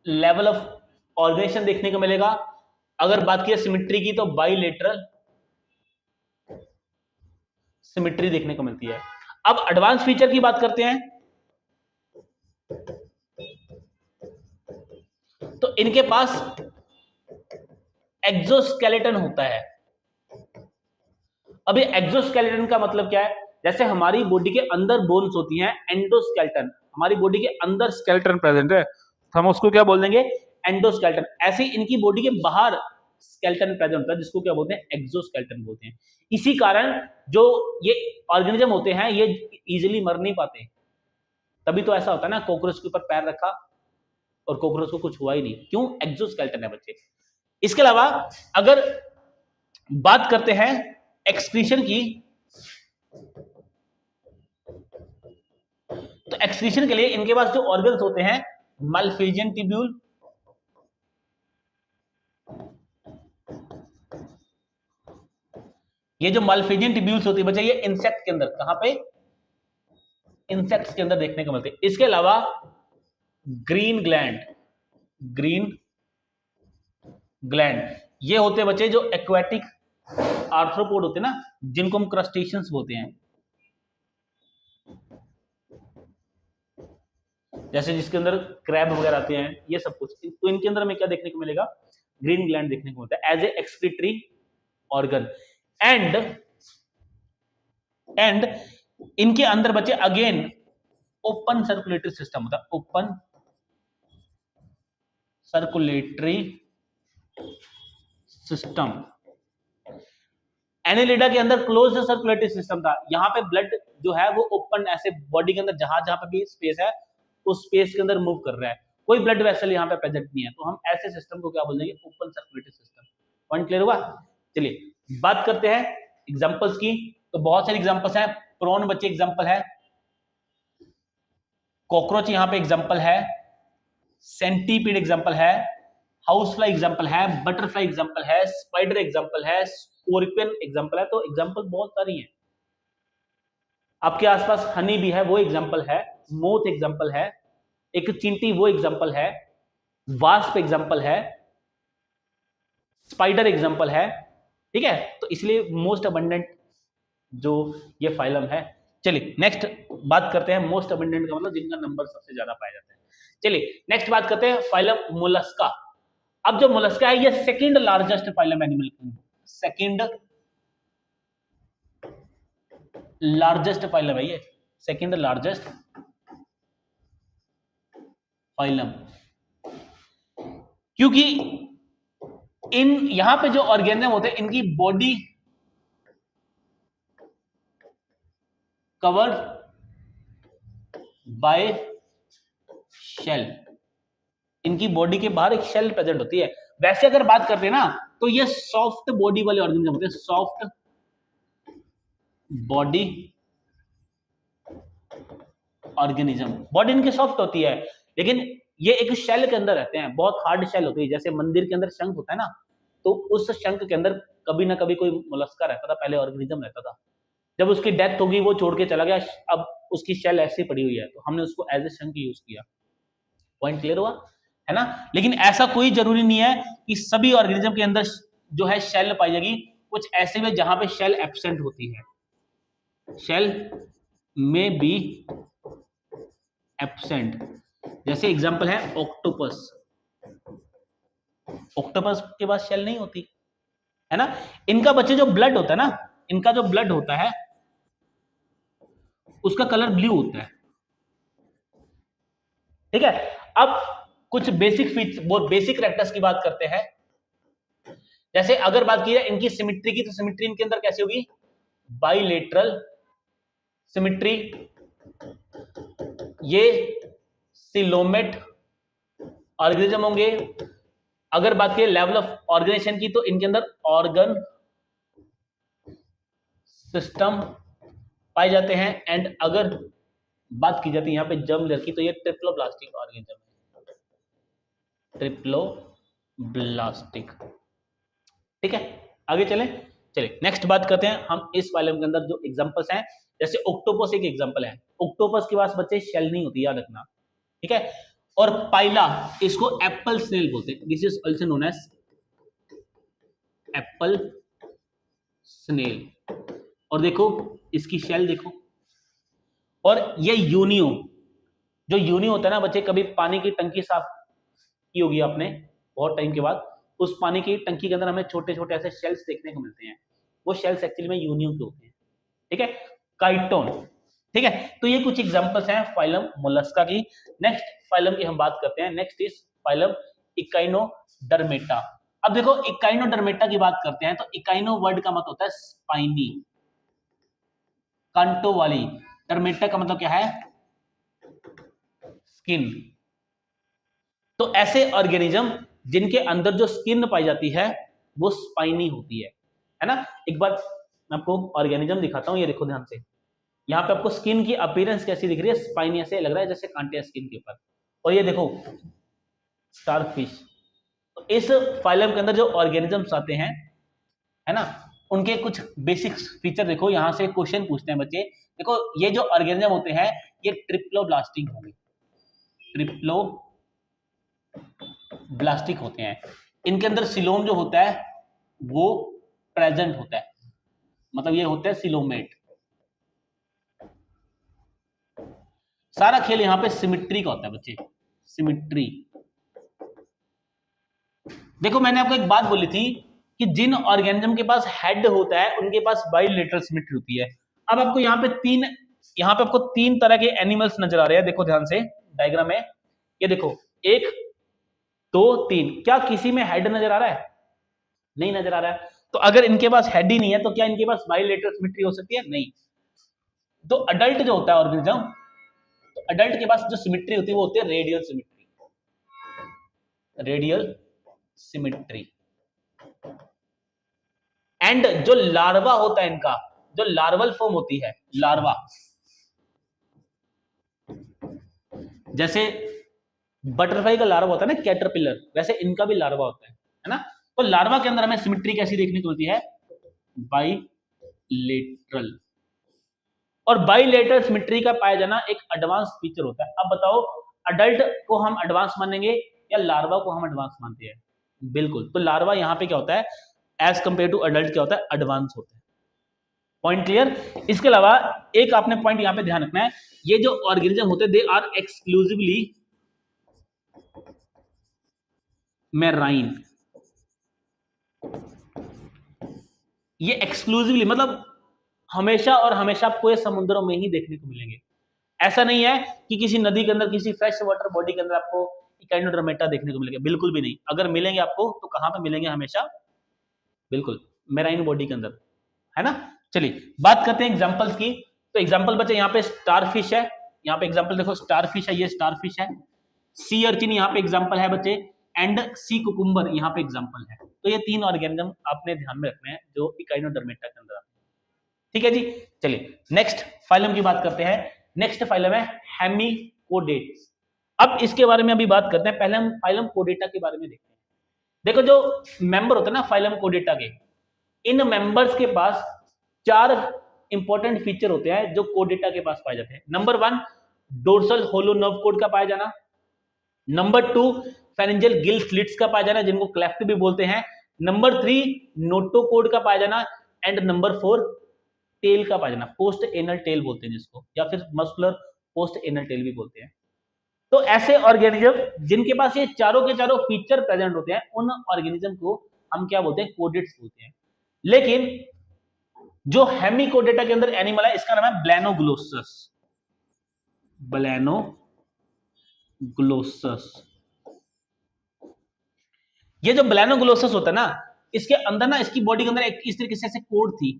level of organisation देखने को मिलेगा। अगर बात की सिमेट्री की तो बाइलेटरल सिमेट्री देखने को मिलती है। अब एडवांस फीचर की बात करते हैं तो इनके पास एक्सोस्केलेटन होता है। अभी एक्सोस्केलेटन का मतलब क्या है, जैसे हमारी बॉडी के अंदर बोन्स होती हैं, एंडोस्केलेटन, हमारी बॉडी के अंदर स्केलेटन प्रेजेंट है, हम उसको क्या बोल देंगे, एंडोस्केलेटन। ऐसे इनकी बॉडी के बाहर स्केलेटन प्रेजेंट होता है जिसको क्या बोलते हैं, एक्सोस्केलेटन बोलते हैं। इसी कारण जो ये ऑर्गेनिज्म होते हैं ये इजीली मर नहीं पाते। तभी तो ऐसा होता है ना, कॉकरोच के ऊपर पैर रखा और कॉकरोच को कुछ हुआ ही नहीं, क्यों, एक्सोस्केलेटन है बच्चे। इसके अलावा अगर बात करते हैं एक्सक्रीशन की, तो एक्सक्रीशन के लिए इनके पास जो ऑर्गन्स होते हैं, मालफिजियन ट्यूब्यूल, ये जो मालफिजियन ट्यूब्यूल्स होती है बच्चे ये इंसेक्ट के अंदर, कहां पे, इंसेक्ट्स के अंदर देखने को मिलते हैं। इसके अलावा ग्रीन ग्लैंड, ग्रीन ग्लैंड ये होते हैं बच्चे जो एक्वेटिक आर्थ्रोपोड होते हैं ना, जिनको हम क्रस्टेशियंस बोलते हैं, जैसे जिसके अंदर क्रैब वगैरह आते हैं, ये सब कुछ। तो इनके अंदर हमें क्या देखने को मिलेगा, ग्रीन ग्लैंड देखने को मिलता है as a excretory organ. And इनके अंदर बच्चे अगेन ओपन सर्कुलेटरी सिस्टम होता है, ओपन सर्कुलेटरी सिस्टम। एनेलिडा के अंदर क्लोज्ड सर्कुलेटरी सिस्टम था, यहां पे ब्लड जो है वो ओपन ऐसे बॉडी के अंदर जहां जहां पे भी स्पेस है उस स्पेस के अंदर मूव कर रहा है, कोई ब्लड वेसल यहां पे प्रेजेंट नहीं है, तो हम ऐसे सिस्टम को क्या बोल देंगे, open circulatory system. Point clear हुआ। चलिए बात करते हैं एग्जांपल्स की, तो बहुत सारे एग्जांपल्स हैं। प्रॉन बच्चे एग्जांपल है, कॉकरोच यहां पे एग्जांपल है, सेंटीपीड एग्जांपल है, हाउस फ्लाई एग्जांपल है, बटरफ्लाई एग्जांपल है, स्पाइडर एग्जांपल है, स्कॉर्पियन एग्जांपल है। तो एग्जांपल बहुत सारी हैं। आपके आसपास हनी भी है, वो एग्जांपल है, मोथ एग्जांपल है, एक चींटी वो एग्जांपल है, वास्प एग्जांपल है, स्पाइडर एग्जांपल है। ठीक है, तो इसलिए मोस्ट अबंडेंट जो ये फाइलम है। चलिए नेक्स्ट बात करते हैं। मोस्ट अबंडेंट का मतलब जिनका नंबर सबसे ज्यादा पाया जाता है। चलिए नेक्स्ट बात करते हैं फाइलम मोलस्का। अब जो मोलस्का है ये second largest phylum animal kingdom, second largest phylum है ये, सेकंड लार्जेस्ट फाइलम। क्योंकि इन यहां पे जो ऑर्गेनिज्म होते हैं इनकी बॉडी कवर्ड बाय शेल, इनकी बॉडी के बाहर एक शेल प्रेजेंट होती है। वैसे अगर बात करते हैं ना तो ये सॉफ्ट बॉडी वाले ऑर्गेनिज्म होते हैं, सॉफ्ट बॉडी ऑर्गेनिज्म। बॉडी इनकी सॉफ्ट होती है लेकिन ये एक शेल के अंदर रहते हैं, बहुत हार्ड शेल होती है। जैसे मंदिर के अंदर शंख होता है ना, तो उस शंख के अंदर कभी ना कभी कोई मोलस्का रहता था, पहले ऑर्गेनिज्म रहता था। जब उसकी डेथ होगी वो छोड़ के चला गया, अब उसकी शेल ऐसी पड़ी हुई है तो हमने उसको एज ए शंख यूज किया। पॉइंट क्लियर हुआ है ना। लेकिन ऐसा कोई जरूरी नहीं है कि सभी ऑर्गेनिज्म के अंदर जो है शेल पाई जाएगी। कुछ ऐसे में जहां पे शेल एब्सेंट होती है, शेल में बी एब्सेंट। जैसे एग्जांपल है ऑक्टोपस, ऑक्टोपस के पास शेल नहीं होती है ना। इनका बच्चे जो ब्लड होता है ना, इनका जो ब्लड होता है उसका कलर ब्लू होता है। ठीक है, अब कुछ बेसिक फीचर, बहुत बेसिक कैरेक्टर्स की बात करते हैं। जैसे अगर बात की जाए इनकी सिमिट्री की, तो सिमिट्री इनके अंदर कैसी होगी, बाइलेटरल सिमिट्री। ये सिलोमेट ऑर्गेनिज्म होंगे। अगर बात करें लेवल ऑफ ऑर्गेनाइजेशन की, तो इनके अंदर ऑर्गन सिस्टम पाए जाते हैं। एंड अगर बात की जाती है यहाँ पे जर्म लेयर की, तो ये ट्रिप्लोब्लास्टिक ऑर्गेनिज्म है, ट्रिप्लोब्लास्टिक। ठीक है, आगे चलें। चलिए नेक्स्ट बात करते हैं हम इस फाइलम के अंदर जो एग्जांपल्स हैं। जैसे ऑक्टोपस एक एग्जांपल है। ऑक्टोपस के पास बच्चे शेल नहीं होती, याद रखना। ठीक है, और पाइला, इसको एप्पल स्नेल बोलते हैं। This is also known as apple snail. और देखो इसकी शेल देखो। और ये यूनियो, जो यूनियो होता है ना बच्चे, कभी पानी की टंकी साफ की होगी आपने बहुत टाइम के बाद, उस पानी की टंकी के अंदर हमें छोटे छोटे ऐसे शेल्स देखने को मिलते हैं। वो शेल्स एक्चुअली में यूनियो के होते हैं। ठीक है, काइटोन। ठीक है, तो ये कुछ एग्जांपल्स हैं फाइलम मोलस्का की। नेक्स्ट फाइलम की हम बात करते हैं। Next is phylum Echinodermata. अब देखो इकाइनोडर्मेटा की बात करते हैं तो इकाइनो वर्ड का मतलब होता है स्पाइनी, कांटो वाली। डर्मेटा का मतलब क्या है, स्किन। तो ऐसे ऑर्गेनिज्म जिनके अंदर जो स्किन पाई जाती है वो स्पाइनी होती है ना। एक बार मैं आपको ऑर्गेनिज्म दिखाता हूं, ये देखो ध्यान से। यहाँ पे आपको स्किन की अपीयरेंस कैसी दिख रही है, स्पाइनी, ऐसे लग रहा है जैसे कांटे स्किन के ऊपर। और ये देखो स्टारफिश। तो इस फाइलम के अंदर जो ऑर्गेनिजम्स आते हैं, है ना, उनके कुछ बेसिक फीचर देखो। यहां से क्वेश्चन पूछते हैं बच्चे। देखो ये जो ऑर्गेनिज्म होते हैं ये ट्रिप्लोब्लास्टिक होंगे, ट्रिप्लोब्लास्टिक होते हैं। इनके अंदर सिलोम जो होता है वो प्रेजेंट होता है, मतलब ये होता है सिलोमेट। सारा खेल यहां पे सिमिट्री का होता है बच्चे, सिमिट्री। देखो मैंने आपको एक बात बोली थी कि जिन ऑर्गेनिज्म के पास हेड होता है उनके पास बाइलेटरल सिमिट्री होती है। अब आपको यहाँ पे आपको तीन तरह के एनिमल्स नजर आ रहे हैं। देखो ध्यान से डायग्राम में, ये देखो 1 2 3। क्या किसी में हेड नजर आ रहा है? नहीं नजर आ रहा है। तो अगर इनके पास हेड ही नहीं है तो क्या इनके पास बाइलेटरल सिमिट्री हो सकती है? नहीं। तो अडल्ट जो होता है ऑर्गेनिज्म, तो अडल्ट के पास जो सिमिट्री होती है वो होती है radial symmetry, radial symmetry. And जो लार्वा होता है इनका, जो लार्वल फॉर्म होती है, लार्वा, जैसे बटरफ्लाई का लार्वा होता है ना कैटरपिलर, वैसे इनका भी लार्वा होता है ना। तो लार्वा के अंदर हमें सिमेट्री कैसी देखने को मिलती है, बाइलेटरल। और बाइलेटरल सिमेट्री का पाया जाना एक एडवांस फीचर होता है। अब बताओ अडल्ट को हम एडवांस मानेंगे या लार्वा को हम एडवांस मानते हैं? बिल्कुल, तो लार्वा यहाँ पे क्या होता है एज कंपेयर टू अडल्ट क्या होता है, एडवांस होता है। Point clear. इसके अलावा एक आपने पॉइंट यहाँ पे ध्यान रखना है, ये जो ऑर्गेनिज्म होते हैं दे आर एक्सक्लूसिवली मैराइन। ये एक्सक्लूसिवली मतलब हमेशा और हमेशा आपको ये समुद्रों में ही देखने को मिलेंगे। ऐसा नहीं है कि किसी नदी के अंदर किसी फ्रेश वाटर बॉडी के अंदर आपको इकाइनोडर्मेटा देखने को मिलेगा, बिल्कुल भी नहीं। अगर मिलेंगे आपको तो कहां पे मिलेंगे हमेशा, बिल्कुल मैराइन बॉडी के अंदर, है ना। चलिए बात करते हैं एग्जांपल्स की। तो एग्जांपल बच्चे यहाँ पे स्टारफिश है, यहाँ पे एग्जांपल देखो स्टारफिश है, ये स्टारफिश है। सी अर्चिन यहाँ पे एग्जांपल है बच्चे, एंड सी कुकुम्बर यहाँ पे एग्जांपल है। तो ये तीन ऑर्गेनिज्म आपने ध्यान में रखने हैं जो इकाइनोडर्मेटा के अंदर आते हैं। ठीक है जी। चलिए नेक्स्ट फाइलम की बात करते हैं। नेक्स्ट फाइलम है हेमिकोडेट्स। अब इसके बारे में अभी बात करते हैं, पहले हम फाइलम कोडेटा के बारे में देखते हैं। देखो जो मेंबर होते हैं ना फाइलम कोडेटा के, इन मेंबर्स के पास चार इंपॉर्टेंट फीचर होते हैं जो कोडेटा के पास पाए जाते हैं। Number 1 dorsal hollow nerve cord का पाया जाना। नंबर 2 फेरेंजियल गिल स्लिट्स का पाया जाना जिनको क्लेफ्ट भी बोलते हैं। नंबर 3 नोटोकोड का पाया जाना। एंड नंबर 4 टेल का पाया जाना, पोस्ट एनल टेल बोलते हैं जिसको, या फिर मस्कुलर पोस्ट एनल टेल भी बोलते हैं। तो ऐसे ऑर्गेनिज्म जिनके पास ये चारों के चारों फीचर प्रेजेंट होते हैं उन ऑर्गेनिज्म को हम क्या बोलते हैं, कोडेट्स बोलते हैं। लेकिन जो हेमिकोडेटा के अंदर एनिमल है इसका नाम है ब्लैनोग्लोसस। ब्लैनोग्लोसस। ये जो ब्लैनोग्लोसस होता है ना, इसके अंदर ना इसकी बॉडी के अंदर एक इस तरीके से कोड थी,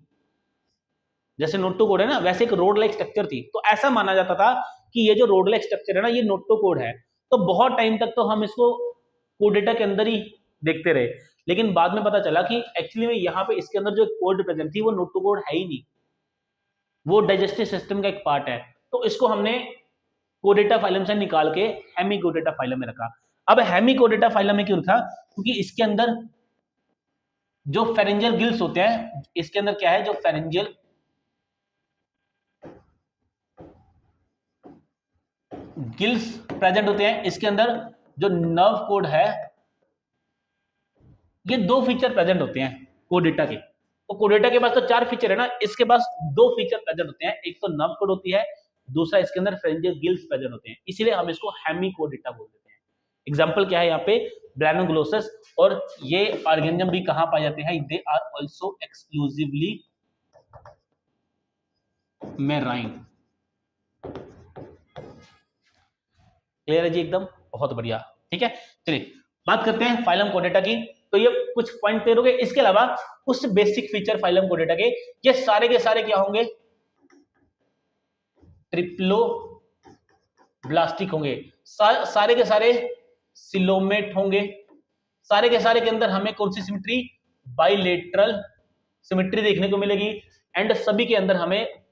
जैसे नोटोकोड है ना वैसे एक रोड लाइक स्ट्रक्चर थी। तो ऐसा माना जाता था कि ये जो रोड लाइक स्ट्रक्चर है ना ये नोटोकोड है। तो बहुत टाइम तक तो हम इसको कोडेटा के अंदर ही देखते रहे, लेकिन बाद में पता चला कि एक्चुअली में यहाँ पे इसके अंदर जो कोड प्रेजेंट थी वो नोटोकोड है ही नहीं, वो डाइजेस्टिव सिस्टम का एक पार्ट है। तो इसको हमने कोडेटा फाइलम से निकाल के हेमिकोडेटा फाइलम में रखा। अब हेमिकोडेटा फाइलम में क्यों रखा, क्योंकि इसके अंदर जो फेरेंजियल गिल्स होते हैं, इसके अंदर क्या है जो फेरेंजियल गिल्स प्रेजेंट होते हैं, इसके अंदर जो नर्व कोड है ये दो फीचर प्रेजेंट होते हैं कोडेटा के। तो कोडेटा के पास तो चार फीचर है ना, इसके पास दो फीचर प्रेजेंट होते हैं, एक तो नर्व कोड होती है, दूसरा इसके अंदर फेरेंजियल गिल्स प्रेजेंट होते हैं, इसीलिए हम इसको हेमिकोडेटा बोल देते हैं। एग्जांपल क्या है यहाँ पे, ब्लैनोग्लोसस। और ये ऑर्गेनिज्म भी कहां पाए जाते हैं, they are also exclusively marine. Clear है जी एकदम, बहुत बढ़िया। ठीक है चलिए बात करते हैं फाइलम कोडेटा की। तो ये कुछ पॉइंट क्लियर हो गए। इसके अलावा कुछ बेसिक फीचर फाइलम कोडेटा के, ये सारे के सारे क्या होंगे, ट्रिप्लो ब्लास्टिक होंगे, सारे के सारे सिलोमेट होंगे, सारे के सारे के अंदर हमें कौन सी सिमेट्री, बाइलेटरल सिमेट्री देखने को मिलेगी। एंड सभी के अंदर हमें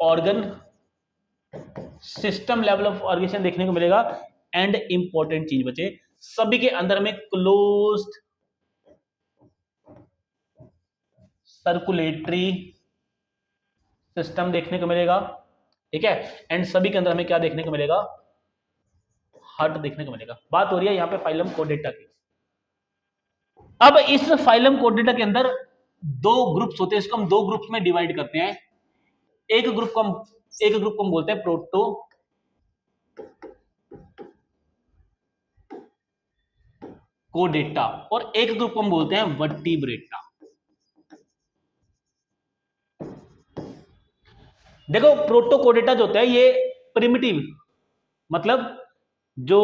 organ system level of organisation देखने को मिलेगा। एंड इंपॉर्टेंट चीज बचे, सभी के अंदर हमें क्लोज्ड सर्कुलेटरी सिस्टम देखने को मिलेगा। ठीक है, एंड सभी के अंदर हमें क्या देखने को मिलेगा, हार्ट देखने को मिलेगा। बात हो रही है यहाँ पे फाइलम कोडेटा की। अब इस फाइलम कोडेटा के अंदर दो ग्रुप्स होते हैं, इसको हम दो ग्रुप्स में डिवाइड करते हैं। एक ग्रुप को हम बोलते हैं प्रोटो कोडेटा और एक ग्रुप को हम बोलते हैं वर्टिब्रेटा। देखो प्रोटोकोडेटा जो होता है ये प्रिमिटिव, मतलब जो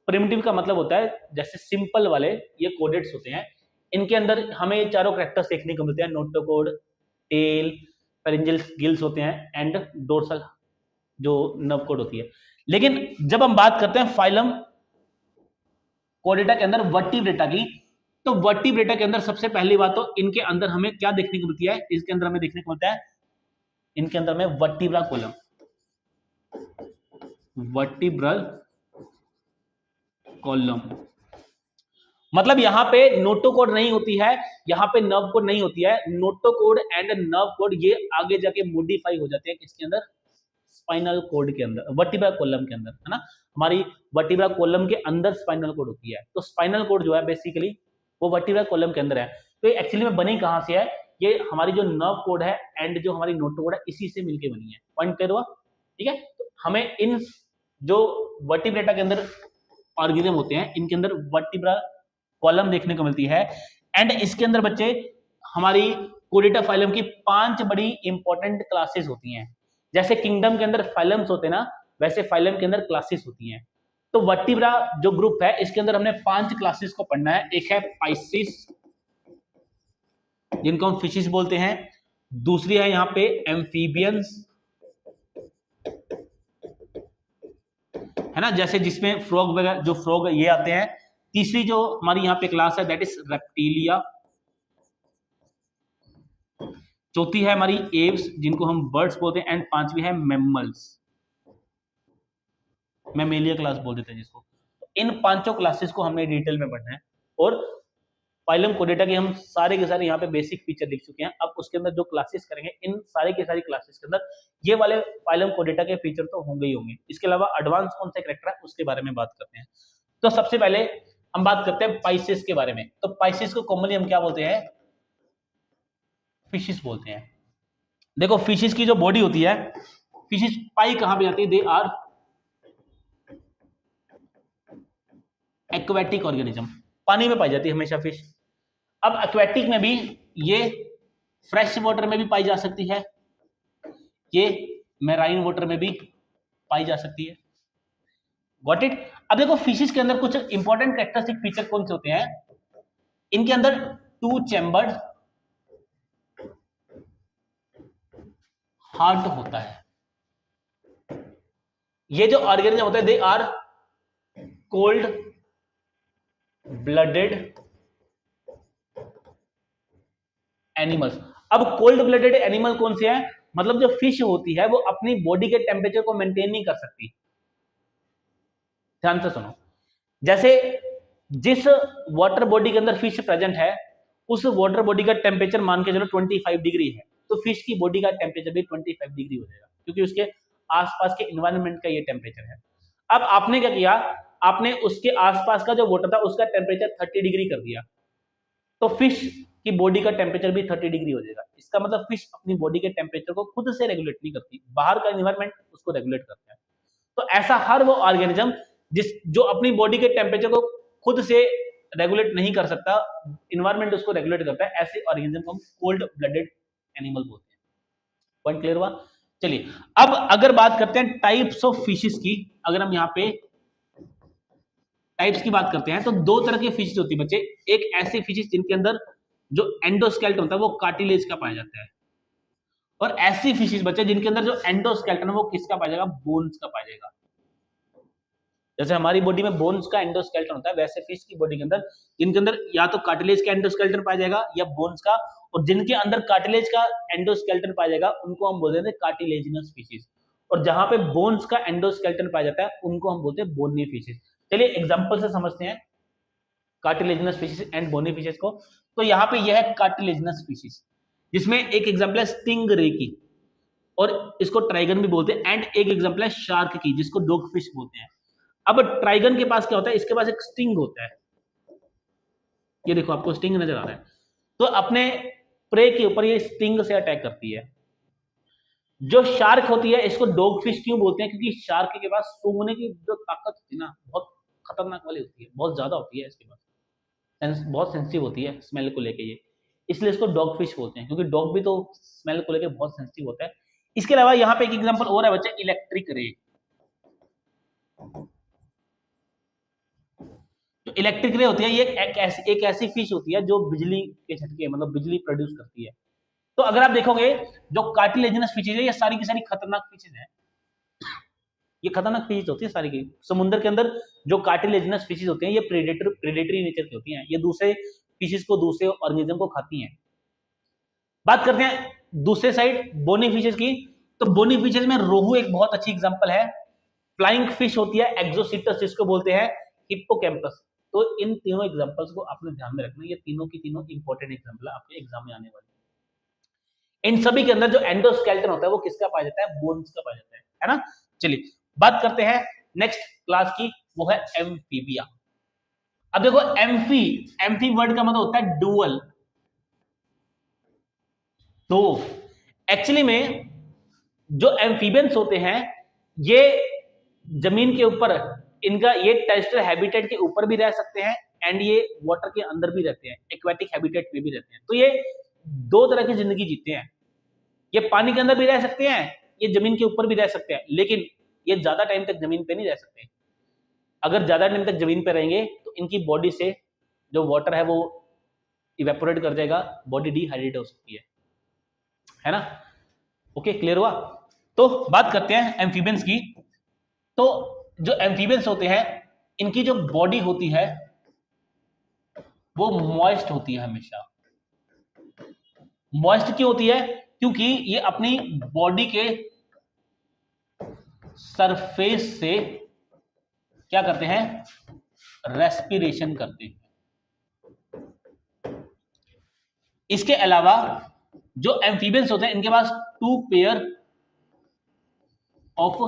प्रिमिटिव का मतलब होता है जैसे सिंपल वाले ये कोडेट्स होते हैं, इनके अंदर हमें चारों कैरेक्टर्स देखने को मिलते हैं, नोटोकोड, टेल, फेरेंजियल गिल्स होते हैं एंड डोर्सल जो नर्व कोड होती है। लेकिन जब हम बात करते हैं फाइलम कोडेटा के अंदर वर्टिब्रेटा की, तो वर्टिब्रेटा के अंदर सबसे पहली बात तो इनके अंदर हमें क्या देखने को मिलती है, इसके अंदर हमें देखने को मिलता है इनके अंदर में वर्टिब्रा कॉलम। वर्टिब्रल कॉलम, मतलब यहाँ पे नोटोकोड नहीं होती है, यहाँ पे नर्व कोड नहीं होती है। नोटोकोड एंड नर्व कोड ये आगे जाके मॉडिफाई हो जाते हैं किसके अंदर, स्पाइनल कोड के अंदर, वर्टिब्रा कॉलम के अंदर, है ना। हमारी वर्टिब्रा कॉलम के अंदर स्पाइनल कोड होती है, तो स्पाइनल कोड जो है बेसिकली वो वर्टिब्रा कॉलम के अंदर है। तो ये एक्चुअली में बनी कहाँ से है, ये हमारी जो नर्व कोड है एंड जो हमारी नोटोकोड है इसी से मिलके बनी है। पॉइंट क्लियर हुआ, ठीक है। तो हमें इन जो वर्टिब्रेटा के अंदर ऑर्गेनिज्म होते हैं इनके अंदर वर्टिब्रा कॉलम देखने को मिलती है। एंड इसके अंदर बच्चे हमारी कोडेटा फाइलम की 5 बड़ी इंपॉर्टेंट क्लासेस होती हैं। जैसे किंगडम के अंदर फाइलम्स होते हैं ना, वैसे फाइलम के अंदर क्लासेस होती हैं। तो वर्टिब्रा जो ग्रुप है इसके अंदर हमने 5 क्लासेस को पढ़ना है। एक है पाइसिस, जिनको हम फिशिस बोलते हैं। दूसरी है यहाँ पे एम्फीबियंस, है ना, जैसे जिसमें फ्रॉग वगैरह, जो फ्रॉग ये आते हैं। तीसरी जो हमारी यहाँ पे क्लास है दैट इज रेप्टिलिया। चौथी है हमारी एव्स, जिनको हम बर्ड्स बोलते हैं। एंड पांचवी है मैमल्स, मैमेलिया क्लास बोल देते हैं जिसको। इन पांचों क्लासेस को हमने डिटेल में पढ़ना है। और फाइलम कोडेटा के हम सारे के सारे यहाँ पे बेसिक फीचर लिख चुके हैं। अब उसके अंदर जो क्लासेस करेंगे इन सारे के सारी क्लासेस के अंदर ये वाले फाइलम कोडेटा के फीचर तो होंगे ही होंगे। इसके अलावा एडवांस कौन से कैरेक्टर है उसके बारे में बात करते हैं। तो सबसे पहले हम बात करते हैं पाइसिस के बारे में। तो पाइसिस को कॉमनली हम क्या बोलते हैं, फिशिस बोलते हैं। देखो फिशिस की जो बॉडी होती है, फिशिस पाई कहां पे जाती है, दे आर एक्वेटिक ऑर्गेनिज्म, पानी में पाई जाती है हमेशा फिश। अब एक्वेटिक में भी ये फ्रेश वाटर में भी पाई जा सकती है, ये मैराइन वाटर में भी पाई जा सकती है। Got it. अब देखो फिशिस के अंदर कुछ इंपॉर्टेंट कैरेक्टरिस्टिक फीचर कौन से होते हैं, इनके अंदर 2 चैम्बर्ड हार्ट होता है। ये जो ऑर्गेनिज्म होते हैं they are cold blooded animals. अब कोल्ड ब्लडेड एनिमल कौन से हैं, मतलब जो फिश होती है वो अपनी बॉडी के टेम्परेचर को मेंटेन नहीं कर सकती। ध्यान से सुनो, जैसे जिस वाटर बॉडी के अंदर फिश प्रेजेंट है उस वाटर बॉडी का टेम्परेचर मान के चलो 25 डिग्री है, तो फिश की बॉडी का टेम्परेचर भी 25 डिग्री हो जाएगा, क्योंकि उसके आसपास के एनवायरनमेंट का ये टेम्परेचर है। अब आपने क्या किया, आपने उसके आसपास का जो वाटर था उसका टेम्परेचर 30 डिग्री कर दिया, तो फिश की बॉडी का टेम्परेचर भी 30 डिग्री हो जाएगा। इसका मतलब फिश अपनी बॉडी के टेम्परेचर को खुद से रेगुलेट नहीं करती, बाहर का एनवायरनमेंट उसको रेगुलेट करता है। तो ऐसा हर वो ऑर्गेनिज्म जो अपनी बॉडी के टेम्परेचर को खुद से रेगुलेट नहीं कर सकता, इन्वायरमेंट उसको रेगुलेट करता है, ऐसे ऑर्गेनिज्म को हम कोल्ड ब्लडेड एनिमल बोलते हैं। पॉइंट क्लियर हुआ। चलिए अब अगर बात करते हैं टाइप्स ऑफ फिशेस की, अगर हम यहाँ पे टाइप्स की बात करते हैं तो 2 तरह की फिशेस होती है बच्चे। एक ऐसी फिशेस जिनके अंदर जो एंडोस्केलेटन होता है वो कार्टिलेज का पाया जाता है, और ऐसी फिशेस बच्चे जिनके अंदर जो एंडोस्केलेटन है वो किसका पाया जाएगा, बोन्स का पाया जाएगा। जैसे हमारी बॉडी में बोन्स का एंडोस्केलेटन होता है, वैसे फिश की बॉडी के अंदर जिनके अंदर या तो कार्टिलेज का एंडोस्केलेटन पाया जाएगा या बोन्स का, और जिनके अंदर कार्टिलेज का एंडोस्केलेटन पाया जाएगा उनको हम बोलते हैं कार्टिलेजिनस फिशेस, और जहां पे बोन्स का एंडोस्केलेटन पाया जाता है उनको हम बोलते हैं बोनी फिशेस। चलिए एग्जांपल से समझते हैं cartilaginous fishes and bony fishes को। तो यहाँ पे यह है कार्टिलेजिनस फिशेस, जिसमें एक एग्जांपल है स्टिंग रे की, और इसको ट्राइगन भी बोलते हैं, एंड एक एग्जांपल है शार्क की जिसको डॉग फिश बोलते हैं। अब ट्राइगन के पास क्या होता है, इसके पास एक स्टिंग होता है, ये देखो आपको स्टिंग नजर आ रहा है, तो अपने प्रे के ऊपर ये स्टिंग से अटैक करती है। जो शार्क होती है इसको डॉग फिश क्यों बोलते हैं, क्योंकि शार्क के पास सूंघने की जो ताकत होती है ना बहुत खतरनाक वाली होती है, बहुत ज्यादा होती है इसके पास, बहुत सेंसिटिव होती है स्मेल को लेके ये, इसलिए इसको डॉग फिश बोलते हैं, क्योंकि डॉग भी तो स्मेल को लेके बहुत सेंसिटिव होता है। इसके अलावा यहाँ पे एक एग्जांपल और है बच्चे, इलेक्ट्रिक रे। तो इलेक्ट्रिक रे होती है, ये एक ऐसी फिश होती है जो बिजली के झटके मतलब बिजली प्रोड्यूस करती है। तो अगर आप देखोगे जो कार्टिलेजिनस फिशेज है ये सारी की सारी खतरनाक फिशेज है, ये खतरनाक फिशेज होती है सारी की। समुद्र के अंदर जो कार्टिलेजिनस फिशेज होती हैं ये प्रेडेटरी नेचर की होती हैं, ये दूसरे फिशेज को, दूसरे ऑर्गेनिज्म को खाती हैं। बात करते हैं दूसरे साइड बोनी फिशेज की। तो बोनी फिशेज में रोहू एक बहुत अच्छी एग्जांपल है, फ्लाइंग फिश होती है एक्सोसिटस, जिसको बोलते हैं हिप्पोकैम्पस। तो इन तीनों एग्जांपल्स को आपने ध्यान में रखना, ये तीनों की तीनों इंपॉर्टेंट एग्जांपल है आपके एग्जाम में आने वाले। इन सभी के अंदर जो एंडोस्केलेटन होता है वो किसका पाया जाता है, बोन्स का पाया जाता है ना। चलिए बात करते हैं नेक्स्ट क्लास की, वो है एम्फीबिया। अब देखो एम्फी वर्ड का मतलब होता है डुअल। तो एक्चुअली में जो एम्फीबियंस होते हैं ये जमीन के ऊपर, इनका ये टेरेस्ट्रियल हैबिटेट के ऊपर भी रह सकते हैं एंड ये वाटर के अंदर भी रहते हैं, एक्वेटिक हैबिटेट में भी रहते हैं। तो ये दो तरह की जिंदगी जीते हैं, ये पानी के अंदर भी रह सकते हैं, ये जमीन के ऊपर भी रह सकते हैं, लेकिन ये ज्यादा टाइम तक जमीन पे नहीं रह सकते। अगर ज्यादा टाइम तक जमीन पे रहेंगे तो इनकी बॉडी से जो वाटर है वो इवेपोरेट कर जाएगा, बॉडी डिहाइड्रेट हो सकती है ना। ओके, क्लियर हुआ। तो बात करते हैं एम्फीबियंस की। तो जो एम्फीबियंस होते हैं इनकी जो बॉडी होती है वो मॉइस्ट होती है, हमेशा मॉइस्ट क्यों होती है, क्योंकि ये अपनी बॉडी के सरफेस से क्या करते हैं, रेस्पिरेशन करते हैं। इसके अलावा जो एम्फीबियंस होते हैं इनके पास 2 पेयर ऑफ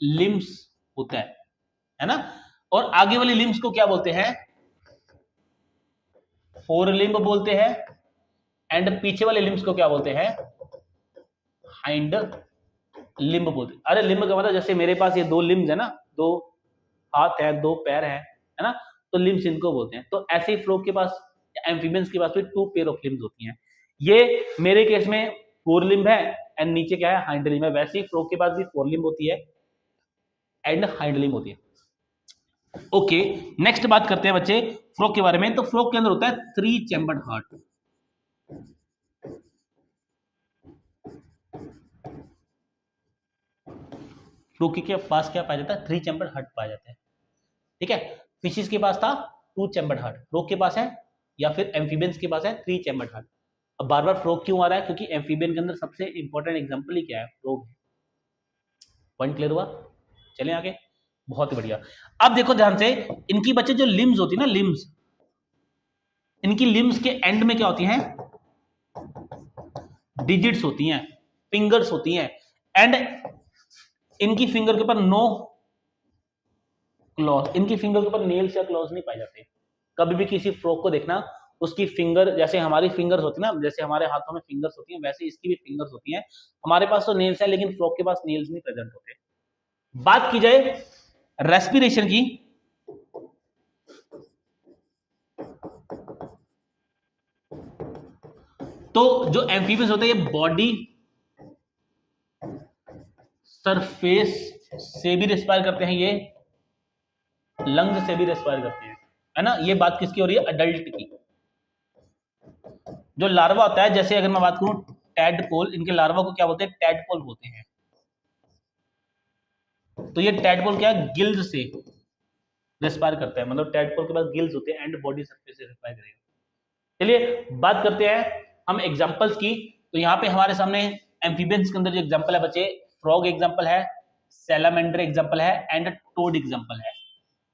लिम्स होता है ना। और आगे वाली लिम्स को क्या बोलते हैं, फोर लिम्ब बोलते हैं, एंड पीछे वाले लिम्स को क्या बोलते हैं, हाइंड लिम्ब बोलते हैं। अरे लिम्ब का मतलब जैसे मेरे पास ये 2 लिम्स है ना, 2 हाथ है, 2 पैर है ना, तो लिम्स इनको बोलते हैं। तो ऐसे ही फ्रॉग के पास, एम्फीबियंस के पास भी 2 पेयर ऑफ लिम्स होती हैं। ये मेरे केस में 4 लिम्ब है एंड नीचे क्या है, हाइंड लिम्ब है। वैसे ही फ्रॉग के पास भी 4 लिम्ब होती है एंड हाइंड लिम्ब होती है। ओके, नेक्स्ट बात करते हैं बच्चे फ्रॉग के बारे में। तो फ्रॉग के अंदर होता है 3 चैम्बर्ड हार्ट। फ्रॉग के पास क्या पाया जाता है, 3 चैम्बर्ड हार्ट पाया जाता है, ठीक है। फिशेस के पास था 2 चैम्बर्ड हार्ट, फ्रॉग के पास है या फिर एम्फीबियंस के पास है 3 चैम्बर्ड हार्ट। अब बार बार फ्रॉग क्यों आ रहा है, क्योंकि एम्फीबियन के अंदर सबसे इंपॉर्टेंट एग्जांपल ही क्या है, फ्रॉग है। पॉइंट क्लियर हुआ, चलें आगे। बहुत ही बढ़िया। अब देखो ध्यान से, इनकी बच्चे जो लिम्स होती है ना, लिम्स, इनकी लिम्स के एंड में क्या होती हैं, डिजिट्स होती हैं, फिंगर्स होती हैं, एंड इनकी फिंगर के ऊपर नो क्लॉज, इनकी फिंगर के ऊपर नेल्स या क्लॉज नहीं पाए जाते। कभी भी किसी फ्रॉग को देखना, उसकी फिंगर जैसे हमारी फिंगर्स होती है ना, जैसे हमारे हाथों में फिंगर्स होती हैं वैसे इसकी भी फिंगर्स होती हैं। हमारे पास तो नेल्स है लेकिन फ्रॉग के पास नेल्स नहीं प्रेजेंट होते। बात की जाए रेस्पिरेशन की, तो जो एम्फीबियंस होते हैं ये बॉडी सरफेस से भी रेस्पायर करते हैं, ये लंग्स से भी रेस्पायर करते हैं, है ना। ये बात किसकी हो रही है, अडल्ट की। जो लार्वा होता है, जैसे अगर मैं बात करूं टैडपोल, इनके लार्वा को क्या बोलते हैं, टैडपोल बोलते हैं। तो ये टैडपोल क्या है, गिल्स से रेस्पायर करता है, मतलब टैडपोल के पास गिल्स होते हैं एंड बॉडी सरफेस से रेस्पायर करेगा। चलिए बात करते हैं हम एग्जांपल्स की। तो यहाँ पे हमारे सामने एम्फीबियंस के अंदर जो एग्जांपल है बच्चे, फ्रॉग एग्जांपल है, सैलामेंडर एग्जांपल है एंड टोड एग्जांपल है।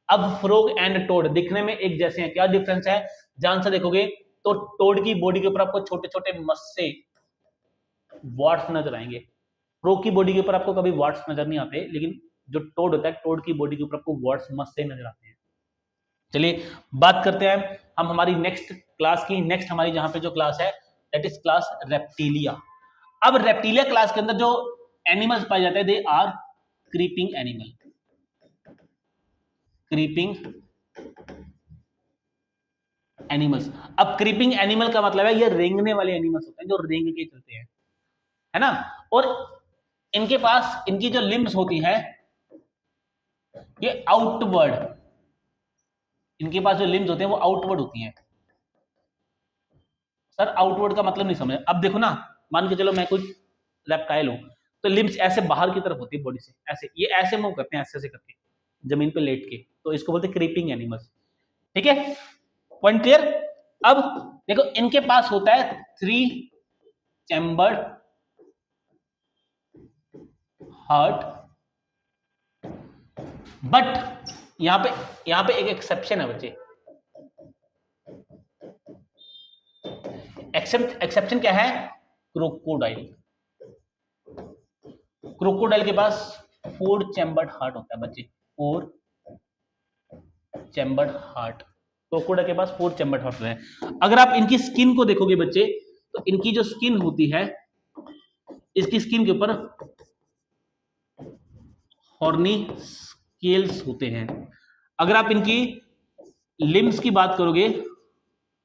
अब फ्रॉग एंड टोड दिखने में एक जैसे हैं, क्या डिफरेंस है, ध्यान से देखोगे तो टोड की बॉडी के ऊपर आपको छोटे छोटे मस्से वाट्स नजर आएंगे। फ्रॉग की बॉडी के ऊपर आपको कभी वाट्स नजर नहीं आते, लेकिन जो टोड होता है, टोड की बॉडी के ऊपर आपको वाट्स मस्से नजर आते हैं। चलिए बात करते हैं हम हमारी नेक्स्ट क्लास की। नेक्स्ट हमारी जहां पे जो क्लास है दैट इज क्लास रेप्टिलिया। अब रेप्टिलिया क्लास के अंदर जो एनिमल्स पाए जाते हैं they are creeping animal. Creeping animals, अब क्रीपिंग एनिमल का मतलब है ये रेंगने वाले एनिमल्स होते हैं जो रेंग के चलते हैं, है ना। और इनके पास इनकी जो लिम्स होती हैं ये आउटवर्ड, इनके पास जो लिम्स होते हैं वो आउटवर्ड होती हैं। सर आउटवर्ड का मतलब नहीं समझ। अब देखो ना, मान के चलो मैं कोई रेप्टाइल हूं, तो लिम्स ऐसे बाहर की तरफ होती है बॉडी से, ऐसे ये ऐसे मूव करते हैं, ऐसे ऐसे करके जमीन पे लेट के, तो इसको बोलते हैं क्रीपिंग एनिमल्स, ठीक है। Point clear. अब देखो इनके पास होता है 3 चैम्बर्ड हार्ट बट यहाँ पे एक एक्सेप्शन है बच्चे। एक्सेप्शन क्या है? क्रोकोडाइल। क्रोकोडाइल के पास 4 चैम्बर्ड हार्ट होता है बच्चे, 4 चैम्बर्ड हार्ट। क्रोकोडाइल के पास 4 चैम्बर्ड हार्ट होता है। अगर आप इनकी स्किन को देखोगे बच्चे, तो इनकी जो स्किन होती है, इसकी स्किन के ऊपर हॉर्नी स्केल्स होते हैं। अगर आप इनकी लिम्स की बात करोगे,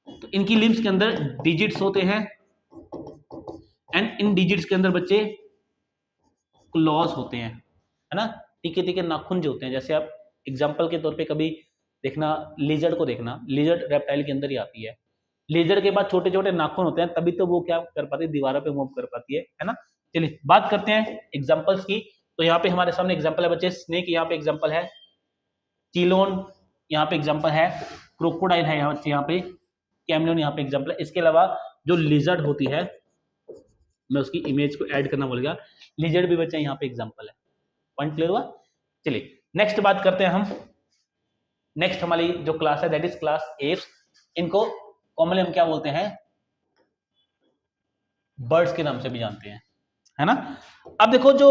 तो इनकी लिम्स के अंदर डिजिट्स होते हैं, एंड इन डिजिट्स के अंदर बच्चे क्लॉज होते हैं, है ना, तीखे तीखे नाखून जो होते हैं। जैसे आप एग्जांपल के तौर पे कभी देखना, लिजर्ड को देखना, लिजर्ड रेप्टाइल के अंदर ही आती है। लिजर्ड के बाद छोटे छोटे नाखून होते हैं, तभी तो वो क्या कर पाती है, दीवारों पे मूव कर पाती है ना। चलिए बात करते हैं एग्जांपल्स की। तो यहाँ पे हमारे सामने एग्जांपल है बच्चे, स्नेक यहाँ पे एग्जांपल है, चीलोन यहाँ पे एग्जांपल है, क्रोकोडाइल है यहाँ पे, कैमलियन यहाँ पे एग्जांपल है। इसके अलावा जो लिजर्ड होती है, मैं उसकी इमेज को ऐड करना भूल गया, लिजर्ड भी बच्चा यहाँ पे एग्जांपल है। पॉइंट क्लियर हुआ? चलिए नेक्स्ट बात करते हैं हम। नेक्स्ट हमारी जो क्लास है दैट इज क्लास एप्स। इनको कॉमनली हम क्या बोलते हैं? बर्ड्स के नाम से भी जानते हैं, है ना। अब देखो, जो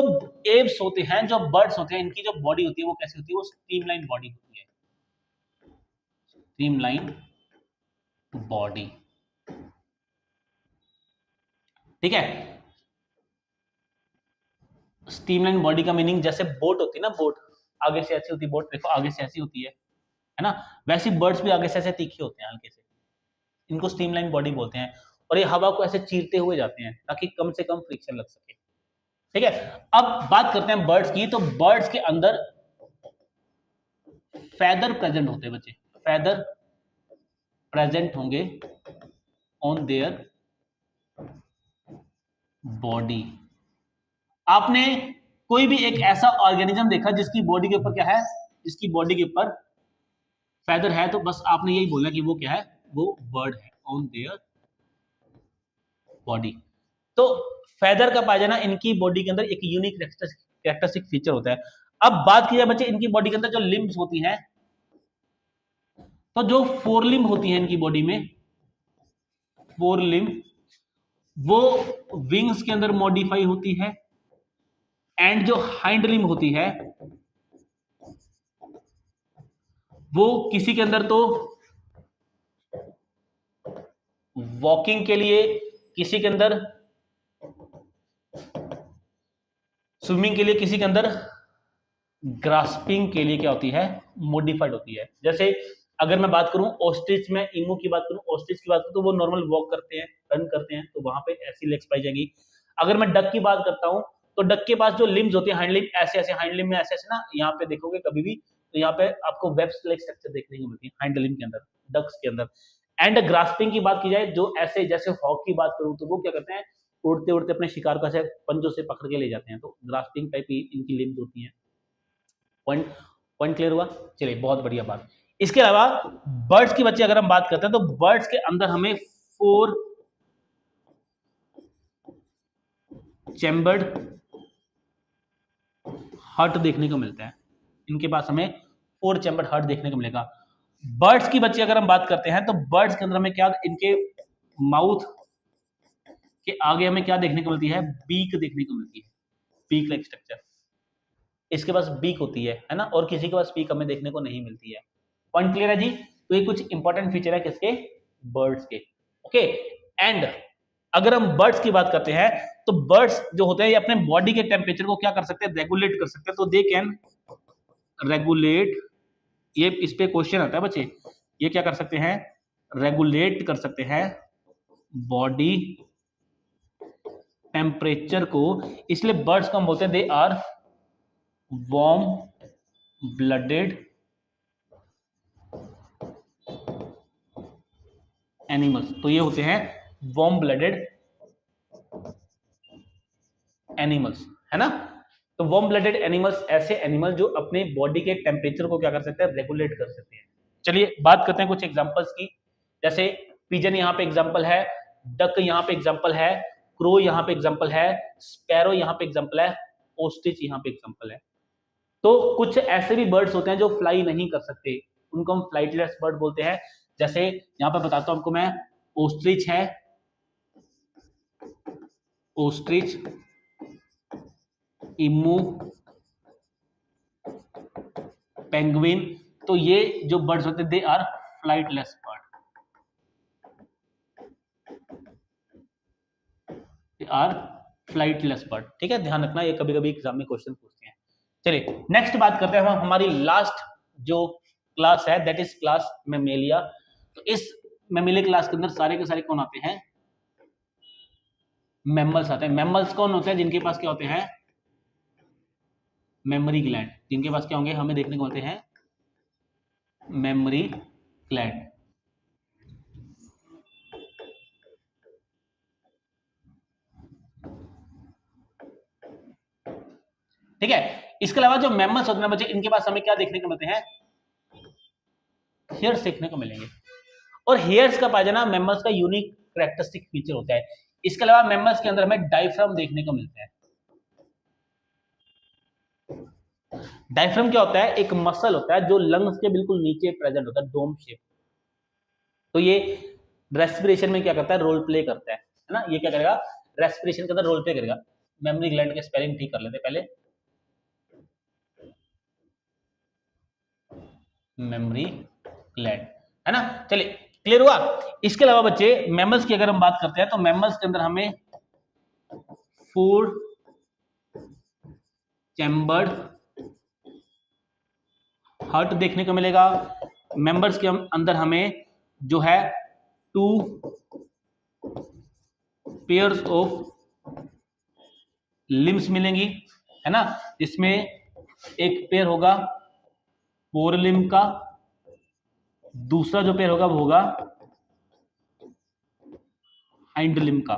एप्स होते हैं, जो बर्ड्स होते हैं, इनकी जो बॉडी होती है वो कैसी होती है? वो स्ट्रीमलाइन बॉडी होती है, स्ट्रीमलाइन बॉडी, ठीक है। स्ट्रीमलाइन बॉडी का मीनिंग, जैसे बोट होती है ना, बोट आगे से ऐसी होती है, बोट देखो आगे से ऐसी होती है ना, वैसी बर्ड्स भी आगे से ऐसे तीखे होते हैं हल्के से, इनको स्ट्रीमलाइन बॉडी बोलते हैं। और ये हवा को ऐसे चीरते हुए जाते हैं ताकि कम से कम फ्रिक्शन लग सके, ठीक है। अब बात करते हैं बर्ड्स की। तो बर्ड्स के अंदर फेदर प्रेजेंट होते हैं बच्चे, फेदर प्रेजेंट होंगे ऑन देयर बॉडी। आपने कोई भी एक ऐसा ऑर्गेनिज्म देखा जिसकी बॉडी के ऊपर क्या है, जिसकी बॉडी के ऊपर फेदर है, तो बस आपने यही बोलना कि वो क्या है, वो बर्ड है, ऑन देयर बॉडी। तो फेदर का पाया जाना इनकी बॉडी के अंदर एक यूनिक कैरेक्टरिस्टिक फीचर होता है। अब बात की जाए बच्चे इनकी बॉडी के अंदर जो लिम्स होती हैं, तो जो फोर लिम्ब होती है इनकी बॉडी में, फोर लिम्ब, वो विंग्स के अंदर मॉडिफाई होती है, एंड जो हाइंड लिम्ब होती है वो किसी के अंदर तो वॉकिंग के लिए, किसी के अंदर स्विमिंग के लिए, किसी के अंदर ग्रास्पिंग के लिए क्या होती है, मॉडिफाइड होती है। जैसे अगर मैं बात करूं ऑस्ट्रिच में, इमू की बात करूं, ऑस्ट्रिच की बात करूं, तो वो नॉर्मल वॉक करते हैं, रन करते हैं, तो वहां पे ऐसी लेग्स पाई जाएगी। अगर मैं डक की बात करता हूं, तो डक के पास जो लिम्स होती है, हाइंड लिम्ब ऐसे ऐसे, हाइंड लिम्ब में ऐसे ऐसे ना, यहाँ पे देखोगे कभी भी, तो यहाँ पे आपको वेब लाइक स्ट्रक्चर देखने को मिलती है हाइंड लिम्ब के अंदर, डक्स के अंदर। एंड ग्रास्पिंग की बात की जाए, जो ऐसे, जैसे हॉक की बात करूं, तो वो क्या करते हैं, उड़ते उड़ते अपने शिकार को ऐसे पंजों से पकड़ के ले जाते हैं, तो ग्रास्पिंग टाइप की इनकी लिम्स होती हैं। पॉइंट पॉइंट क्लियर हुआ? चलिए बहुत बढ़िया बात। इसके अलावा बर्ड्स की बच्चे अगर हम बात करते हैं, तो बर्ड्स के अंदर हमें 4 चैम्बर्ड हार्ट देखने को मिलता है। इनके पास हमें 4 चैम्बर्ड हार्ट देखने को मिलेगा। बर्ड्स की बच्चे अगर हम बात करते हैं, तो बर्ड्स के अंदर हमें क्या, इनके माउथ के आगे हमें क्या देखने को मिलती है, बीक देखने को मिलती है, बीक लाइक स्ट्रक्चर, इसके पास बीक होती है ना, और किसी के पास बीक हमें देखने को नहीं मिलती है। पॉइंट क्लियर है जी? तो ये कुछ इंपॉर्टेंट फीचर है किसके, बर्ड्स के, ओके। एंड अगर हम बर्ड्स की बात करते हैं, तो बर्ड्स जो होते हैं ये अपने बॉडी के टेम्परेचर को क्या कर सकते हैं, रेगुलेट कर सकते हैं। तो दे कैन रेगुलेट, ये इस पे क्वेश्चन आता है बच्चे, ये क्या कर सकते हैं, रेगुलेट कर सकते हैं बॉडी टेम्परेचर को। इसलिए बर्ड्स को हम बोलते हैं they are warm blooded animals. तो ये होते हैं वार्म ब्लडेड एनिमल्स, है ना। तो वार्म ब्लडेड एनिमल्स ऐसे एनिमल जो अपने बॉडी के टेम्परेचर को क्या कर सकते हैं, रेगुलेट कर सकते हैं। चलिए बात करते हैं कुछ एग्जांपल्स की। जैसे पिजन यहाँ पे एग्जांपल है, डक यहाँ पे एग्जांपल है, क्रो यहाँ पे एग्जांपल है, स्पैरो यहाँ पे एग्जांपल है, ओस्ट्रिच यहाँ पे एग्जांपल है। तो तो कुछ ऐसे भी बर्ड्स होते हैं जो फ्लाई नहीं कर सकते, उनको हम फ्लाइटलेस बर्ड बोलते हैं। जैसे यहाँ पर बताता हूँ आपको मैं, ओस्ट्रिच है, ओस्ट्रिच, इमू, पेंगुइन, तो ये जो बर्ड्स होते हैं they are flightless bird, they are flightless bird. ठीक है, ध्यान रखना, ये कभी कभी एग्जाम में क्वेश्चन पूछते हैं। चलिए नेक्स्ट बात करते हैं हम, हमारी लास्ट जो क्लास है दैट इज क्लास मेमेलिया। तो इस मेमेलिया क्लास के अंदर सारे के सारे कौन आते हैं, मैमल्स आते हैं। मैमल्स कौन होते हैं, जिनके पास क्या होते हैं, मेमोरी ग्लैंड, जिनके पास क्या होंगे, हमें देखने को मिलते हैं मेमोरी ग्लैंड। ठीक है, इसके अलावा जो मैमल्स होते हैं बच्चे, इनके पास हमें क्या देखने को मिलते हैं, हेयर्स देखने को मिलेंगे। और हेयर्स का पाया जाना मैमल्स का यूनिक कैरेक्टरिस्टिक फीचर होता है। इसके अलावा मैमल्स के अंदर हमें डायफ्राम देखने को मिलता है। डायफ्राम क्या होता है, एक मसल होता है जो लंग्स के बिल्कुल नीचे प्रेजेंट होता है, डोम शेप। तो ये रेस्पिरेशन में क्या करता है, रोल प्ले करता है ना। ये क्या करेगा, रेस्पिरेशन के अंदर रोल प्ले करेगा। मेमोरी ग्लैंड के स्पेलिंग ठीक कर लेते पहले, मेमोरी ग्लैंड, है ना। चलिए क्लियर हुआ। इसके अलावा बच्चे मैमल्स की अगर हम बात करते हैं तो मैमल्स के अंदर हमें फूड चैम्बर्ड हार्ट देखने को मिलेगा। मेंबर्स के अंदर हमें जो है 2 पेयर्स ऑफ लिम्स मिलेंगी, है ना। इसमें एक पेयर होगा फोर लिम्ब का, दूसरा जो पेयर होगा वो होगा हाइंड लिम्ब का।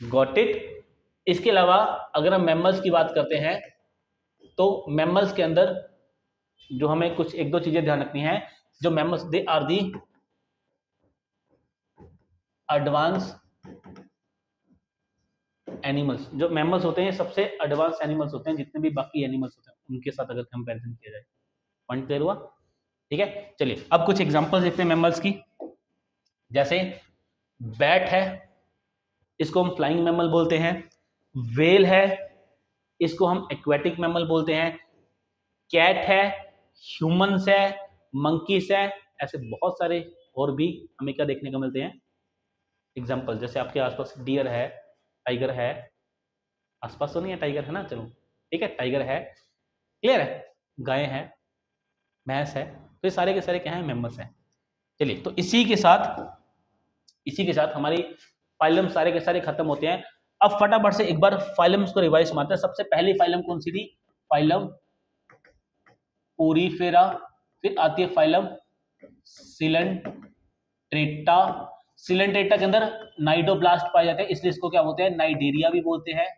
Got it. इसके अलावा अगर हम मैमल्स की बात करते हैं तो मैमल्स के अंदर जो हमें कुछ एक दो चीजें ध्यान रखनी है। जो mammals they are the advance animals. जो मैमल्स होते हैं सबसे एडवांस एनिमल्स होते हैं, जितने भी बाकी एनिमल्स होते हैं उनके साथ अगर कंपैरिजन किया जाए। पॉइंट क्लियर हुआ। ठीक है, चलिए अब कुछ एग्जांपल्स देखते हैं मैमल्स की। जैसे बैट है, इसको हम फ्लाइंग मैमल बोलते हैं। व्हेल है, इसको हम एक्वेटिक मैमल बोलते हैं। कैट है, ह्यूमंस है, मंकीस है, ऐसे बहुत सारे और भी हमें क्या देखने को मिलते हैं एग्जाम्पल। जैसे आपके आसपास डियर है, टाइगर है, आसपास तो नहीं है टाइगर, है ना, चलो ठीक है, टाइगर है, क्लियर है, गाय है, भैंस है, तो ये सारे के सारे क्या हैं, मेंबर्स हैं। चलिए तो इसी के साथ हमारी फाइलम सारे के सारे खत्म होते हैं। अब फटाफट से एक बार फाइलम्स को रिवाइज मारते हैं। सबसे पहली फाइलम कौन सी थी, फाइलम ओरीफेरा। फिर आती है फाइलम सिलेंट्रेटा। सिलेंट्रेटा के अंदर नाइडोब्लास्ट पाए जाते हैं, इसलिए इसको क्या बोलते हैं, नाइडेरिया भी बोलते हैं।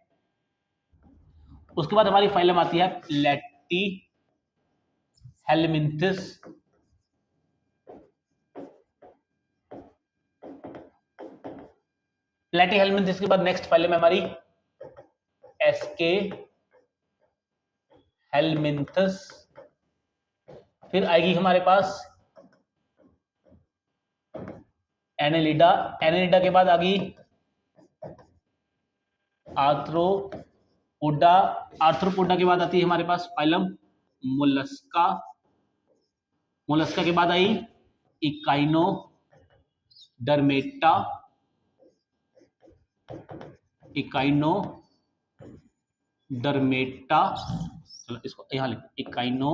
उसके बाद हमारी फाइलम आती है प्लेटी हेलमिंथस। प्लेटी हेलमिंथस के बाद नेक्स्ट फाइलम है हमारी एसके हेलमिंथस। फिर आएगी हमारे पास एनेलिडा। एनेलिडा के बाद आ गई आर्थ्रोपोडा। आर्थ्रोपोडा के बाद आती है हमारे पास फाइलम मोलस्का। मोलस्का के बाद आई इकाइनोडर्मेटा। इकाइनोडर्मेटा, चलो इसको यहां लिख, इकाइनो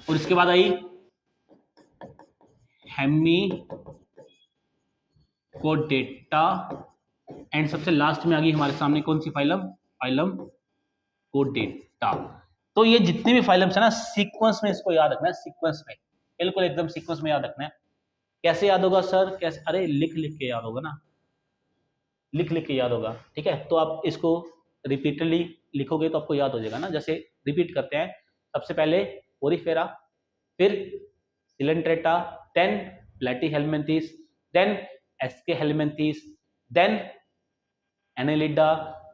और इसके बाद आई हेमीकोडेटा। एंड सबसे लास्ट में आ गई हमारे सामने कौन सी फाइलम, फाइलम कोडेटा। तो ये जितने भी फाइलम्स है ना, सीक्वेंस में इसको याद रखना है, सीक्वेंस में, बिल्कुल एकदम सीक्वेंस में याद रखना है। कैसे याद होगा सर, कैसे, अरे लिख लिख के याद होगा ना, लिख लिख के याद होगा। ठीक है, तो आप इसको रिपीटेडली लिखोगे तो आपको याद हो जाएगा ना। जैसे रिपीट करते हैं, सबसे पहले ओरिफेरा, फिर Coelenterata, then Platyhelminthes, then Aschelminthes, then Annelida,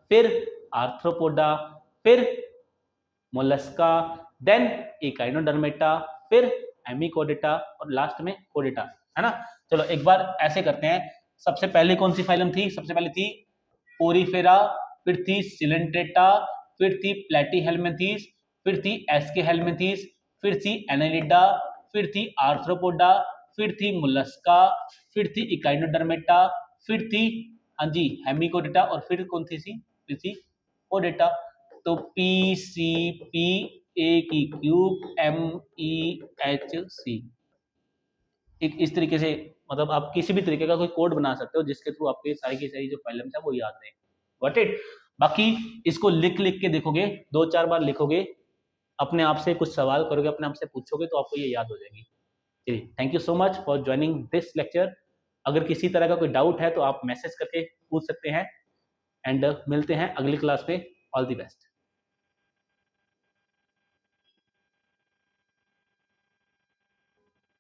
फिर आर्थ्रोपोडा, फिर मोलस्का, देन इकाइनोडर्मेटा, फिर हेमिकोडेटा और लास्ट में कोडेटा, है ना। चलो एक बार ऐसे करते हैं। सबसे पहले कौन सी फाइलम थी? सबसे पहले थी पोरीफेरा, फिर थी सिलेंट्रेटा, फिर थी प्लेटीहेल्मिंथीस, फिर थी एस्केहेल्मिंथीस, फिर थी एनेलिडा, फिर थी आर्थ्रोपोडा, फिर थी मोलस्का, फिर थी इकाइनोडर्मेटा, फिर थी हाँ जी हेमिकोडेटा और फिर कौन फिर थी कोडेटा। तो PCP A की क्यूब MEHC, एक इस तरीके से, मतलब आप किसी भी तरीके का कोई कोड बना सकते हो जिसके थ्रू आपके सारी की सारी जो फाइलम्स है वो याद रहे। Got it. बाकी इसको लिख लिख के देखोगे, 2-4 बार लिखोगे, अपने आप से कुछ सवाल करोगे, अपने आप से पूछोगे तो आपको ये याद हो जाएगी। चलिए, thank you so much for joining this lecture. अगर किसी तरह का कोई डाउट है तो आप मैसेज करके पूछ सकते हैं, एंड मिलते हैं अगली क्लास में। All the best.